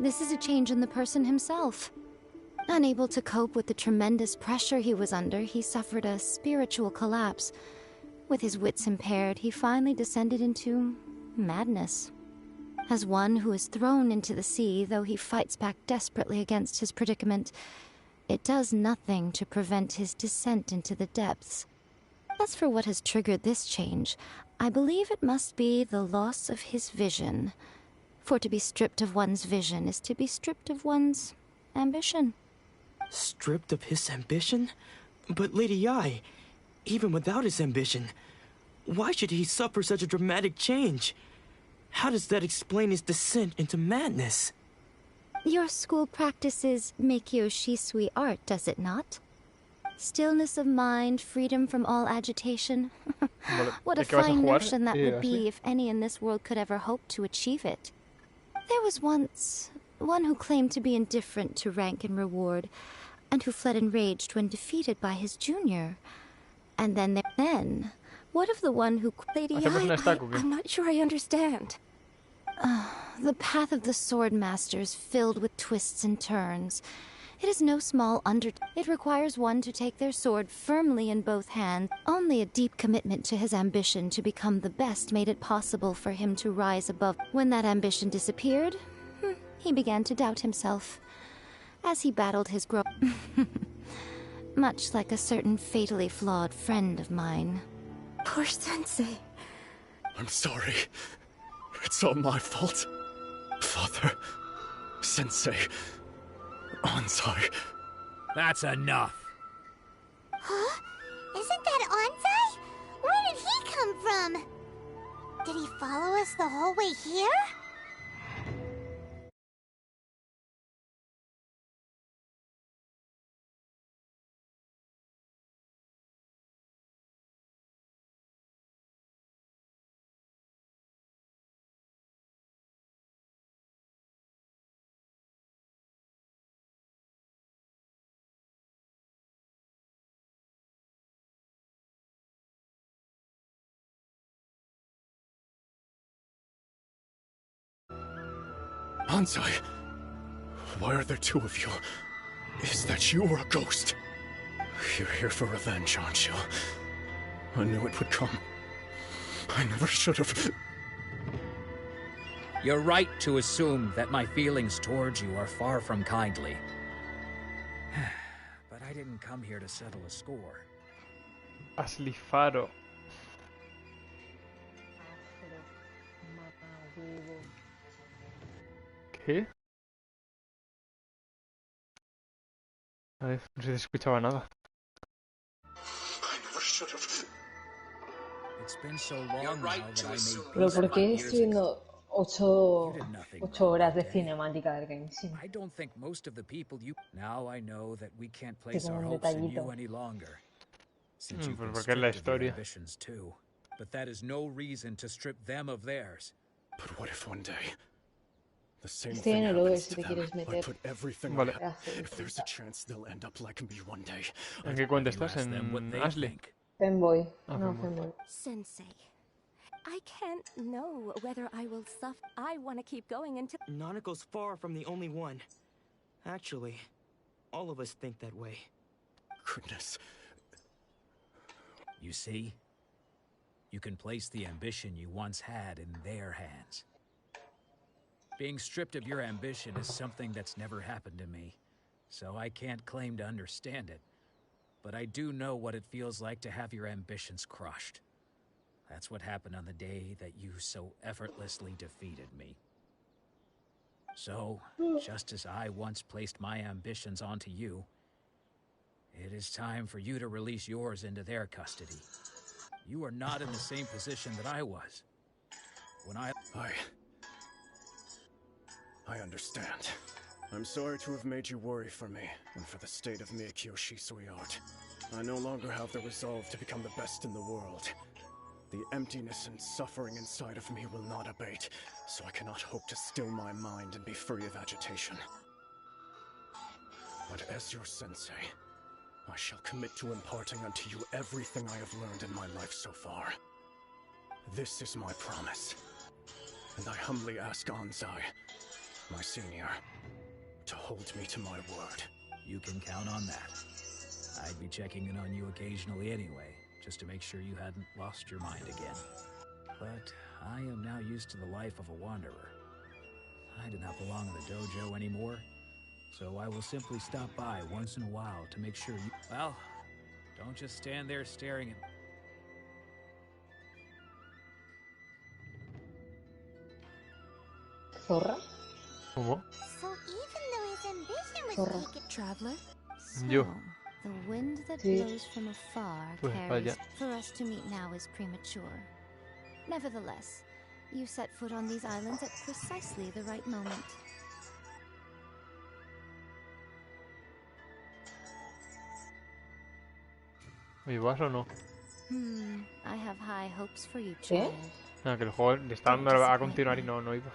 This is a change in the person himself. Unable to cope with the tremendous pressure he was under, he suffered a spiritual collapse. With his wits impaired, he finally descended into madness. As one who is thrown into the sea, though he fights back desperately against his predicament, it does nothing to prevent his descent into the depths. As for what has triggered this change, I believe it must be the loss of his vision. For to be stripped of one's vision is to be stripped of one's ambition. Stripped of his ambition? But Lady Yae, even without his ambition, why should he suffer such a dramatic change? How does that explain his descent into madness? Your school practices Meikyo Shisui art, does it not? Stillness of mind, freedom from all agitation. What a fine notion that would be if any in this world could ever hope to achieve it. There was once one who claimed to be indifferent to rank and reward, and who fled enraged when defeated by his junior. And then, what of the one who... Lady Yae, I'm not sure I understand. The path of the sword master is filled with twists and turns. It is no small It requires one to take their sword firmly in both hands. Only a deep commitment to his ambition to become the best made it possible for him to rise above. When that ambition disappeared, he began to doubt himself. As he battled his much like a certain fatally flawed friend of mine. Poor Sensei. I'm sorry. It's all my fault. Father, Sensei, Anzai. That's enough. Huh? Isn't that Anzai? Where did he come from? Did he follow us the whole way here? Anzai, why are there two of you? Is that you or a ghost? You're here for revenge, aren't you? I knew it would come. I never should have. You're right to assume that my feelings towards you are far from kindly. But I didn't come here to settle a score. Aslifaro. ¿Qué? A ver, no se escuchaba nada. Pero ¿por qué estoy viendo 8 horas de cinemática del Genshin? Tengo un detallito. Porque es la historia. But that is no reason to strip them of theirs. But what if one day the same Estoy thing en el over happens si to te them? quieres I meter. put everything Vale. I have. If there's a chance they'll end up like me one day. ¿En qué cuenta estás? ¿En Ashley? Fanboy. Ah, No, fanboy. fanboy. Sensei, I can't know whether I will suffer. I want to keep going until... Nanako's far from the only one. Actually, all of us think that way. Goodness. You see, you can place the ambition you once had in their hands. Being stripped of your ambition is something that's never happened to me, so I can't claim to understand it. But I do know what it feels like to have your ambitions crushed. That's what happened on the day that you so effortlessly defeated me. So, just as I once placed my ambitions onto you, it is time for you to release yours into their custody. You are not in the same position that I was. When I understand. I'm sorry to have made you worry for me, and for the state of Miyakyo Shisui art. I no longer have the resolve to become the best in the world. The emptiness and suffering inside of me will not abate, so I cannot hope to still my mind and be free of agitation. But as your sensei, I shall commit to imparting unto you everything I have learned in my life so far. This is my promise, and I humbly ask Anzai, my senior, to hold me to my word. You can count on that. I'd be checking in on you occasionally anyway, just to make sure you hadn't lost your mind again. But I am now used to the life of a wanderer. I do not belong in the dojo anymore, so I will simply stop by once in a while to make sure you... Well, don't just stand there staring at... Zorra. ¿Cómo? So even though his ambition was Zorra. taken... Traveler? Yo. The wind that Sí. blows from afar Pues carries... vaya. For us to meet now is premature. Nevertheless, you set foot on these islands at precisely the right moment. ¿Y vas o no? I have high hopes for you, ¿Qué? child. No, que el juego le está dando a continuar y no iba.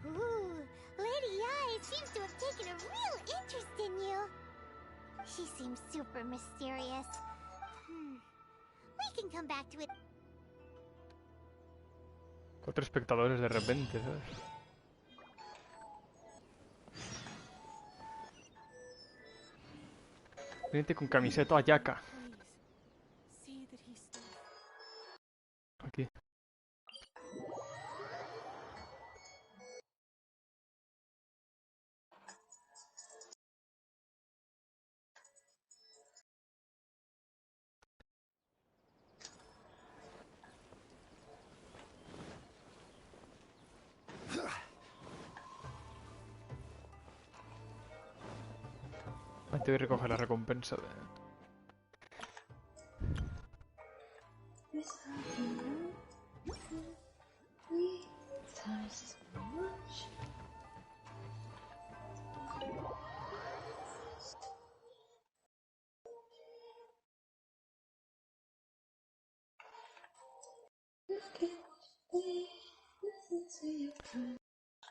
Ooh, Lady Ai seems to have taken a real interest in you. She seems super mysterious. We can come back to it. 4 espectadores de repente, ¿sabes? Vente con camiseta ayaca. Aquí. Tengo que recoger la recompensa de...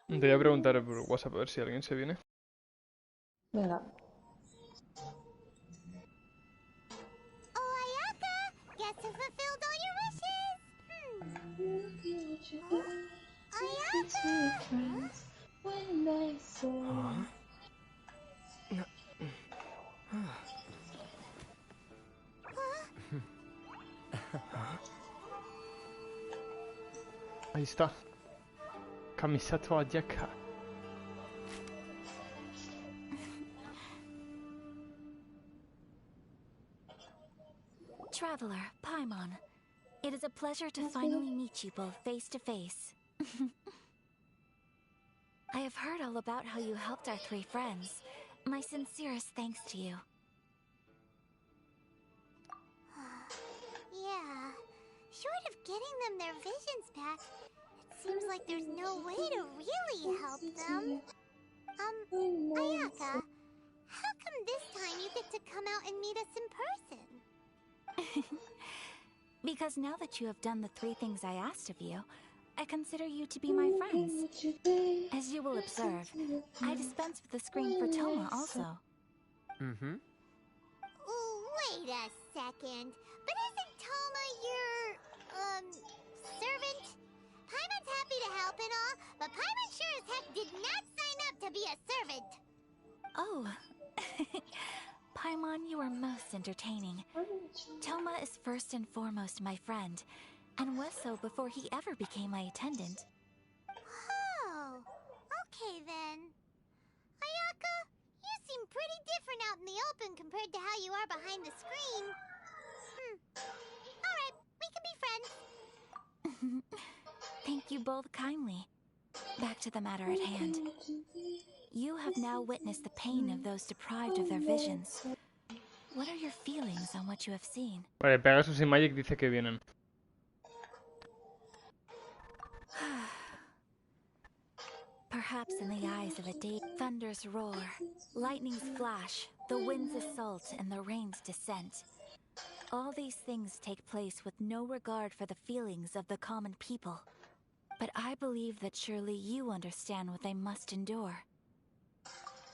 Te voy a preguntar por WhatsApp a ver si alguien se viene. Venga. Oh, Ayaka! Guess who fulfilled all your wishes? Ayaka! Ahí está. Camiseta ayaca. Traveler, Paimon, it is a pleasure to finally meet you both face to face. I have heard all about how you helped our 3 friends. My sincerest thanks to you. Yeah. Short of getting them their visions back, it seems like there's no way to really help them. Ayaka, how come this time you get to come out and meet us in person? Because now that you have done the 3 things I asked of you, I consider you to be my friends. As you will observe, I dispense with the screen for Toma also. Ooh, wait a second. But isn't Toma your, servant? Paimon's happy to help and all, but Paimon sure as heck did not sign up to be a servant. Oh. Paimon, you are most entertaining. Toma is first and foremost my friend, and was so before he ever became my attendant. Oh, okay then. Ayaka, you seem pretty different out in the open compared to how you are behind the screen. Alright, we can be friends. Thank you both kindly. Back to the matter at hand. You have now witnessed the pain of those deprived of their visions. What are your feelings on what you have seen? Vale, Pegasus y Magic dice que vienen. Perhaps in the eyes of a day, thunders roar, lightnings flash, the winds assault, and the rains descent. All these things take place with no regard for the feelings of the common people. But I believe that surely you understand what they must endure.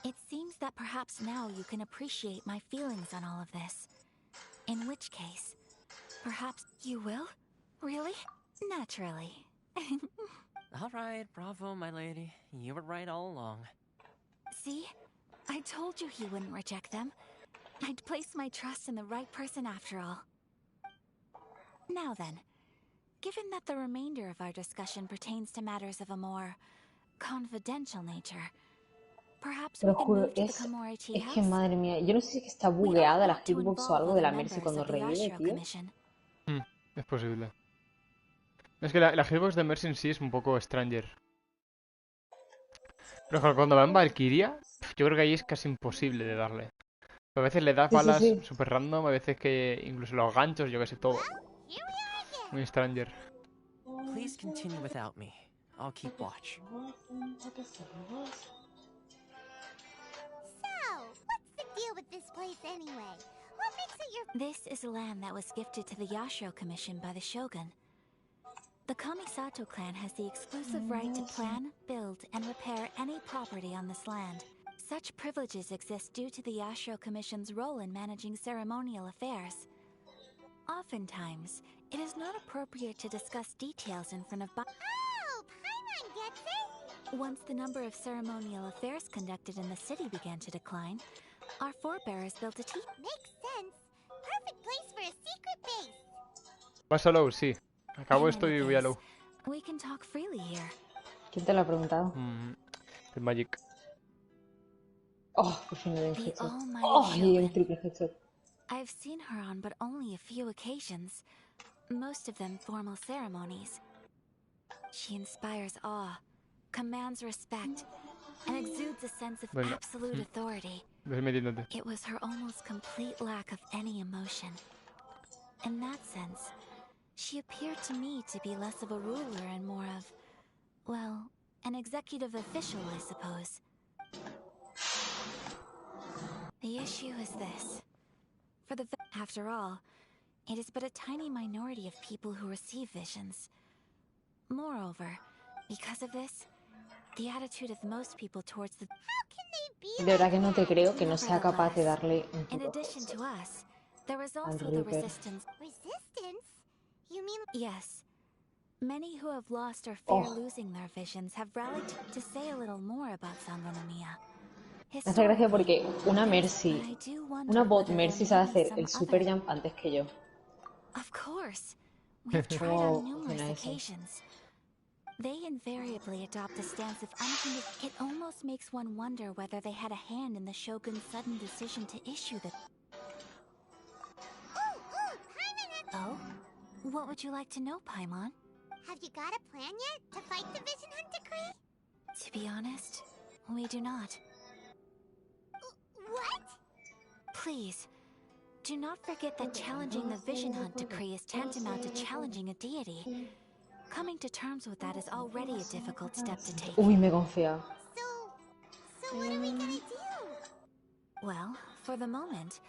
It seems that perhaps now you can appreciate my feelings on all of this. In which case, perhaps you will? Really? Naturally. Alright, bravo, my lady. You were right all along. See? I told you he wouldn't reject them. I'd place my trust in the right person after all. Now then, given that the remainder of our discussion pertains to matters of a more confidential nature, perhaps we Lo can juro, move to the es Komoriti que house? madre mía, yo no sé si es que está bugueada la hitbox o algo de la Mercy cuando revive, tío. Es posible. Es que la hitbox de Mercy en sí es un poco Stranger. Pero claro, cuando va en Valkyria, yo creo que ahí es casi imposible de darle. A veces le das balas super random, a veces que incluso los ganchos, yo que sé, todo. Muy Stranger. Please continue without me. I'll keep watch. So, what's the deal with this place anyway? What makes it your... This is land that was gifted to the Yashiro Commission by the Shogun. The Kamisato clan has the exclusive right to plan, build, and repair any property on this land. Such privileges exist due to the Yashiro Commission's role in managing ceremonial affairs. Oftentimes, it is not appropriate to discuss details in front of Oh, Paimon gets it! Once the number of ceremonial affairs conducted in the city began to decline, our forebears built a tea. Makes sense. Perfect place for a secret base. Vas a low, sí. Acabo esto y voy a low. We can talk freely here. ¿Quién te lo ha preguntado? El Magic. Oh, por fin le doy un The headshot. almighty Oh, le di un Shogun. triple headshot. I've seen her on but only a few occasions, most of them formal ceremonies. She inspires awe, commands respect, and exudes a sense of absolute authority. It was her almost complete lack of any emotion. In that sense, she appeared to me to be less of a ruler and more of, well, an executive official, I suppose. The issue is this. After all, it is but a tiny minority of people who receive visions. Moreover, because of this, the attitude of most people towards the... De verdad que no te creo que no sea capaz de darle un In puto addition to us, there is al also the Reaper. resistance. Resistance? You mean... Yes. Many who have lost or fear Oh. losing their visions have rallied to say a little more about Sangonomiya. Me hace gracia porque una Mercy, una bot Mercy sabe hacer el super jump antes que yo. Of course. We've tried ¿Cómo on numerous funciona eso? occasions. They invariably adopt a stance of unconditional. It almost makes one wonder whether they had a hand in the Shogun's sudden decision to issue the... Oh? What would you like to know, Paimon? Have you got a plan yet to fight the Vision Hunt decree? To be honest, we do not. What? Please, do not forget that challenging the Vision Hunt decree is tantamount to challenging a deity. Coming to terms with that is already a difficult step to take. Uy, me confía. So what are we gonna do? Well, for the moment,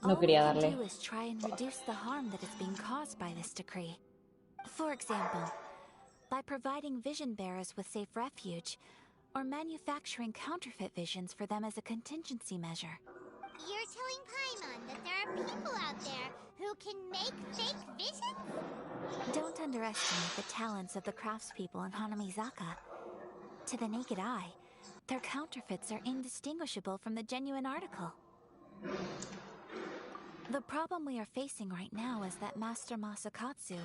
No all we quería can darle. do is try and reduce the harm that is being caused by this decree. For example, by providing vision bearers with safe refuge, or manufacturing counterfeit visions for them as a contingency measure. You're telling Paimon that there are people out there who can make fake visions? Don't underestimate the talents of the craftspeople in Hanamizaka. To the naked eye, their counterfeits are indistinguishable from the genuine article. The problem we are facing right now is that Master Masakatsu,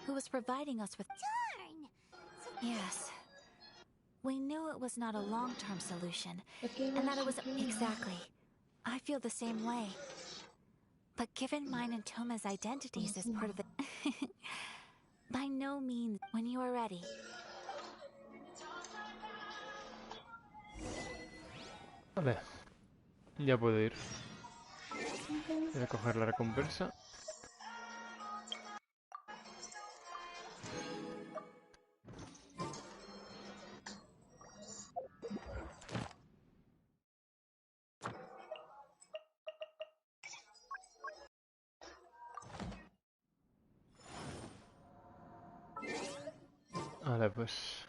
who was providing us with... Darn! Yes. We knew it was not a long-term solution, and that it was... Exactly. I feel the same way. But given mine and Toma's identities as part of the... By no means, when you are ready. Vale. Ya puedo ir. Voy a coger la recompensa. Vale, pues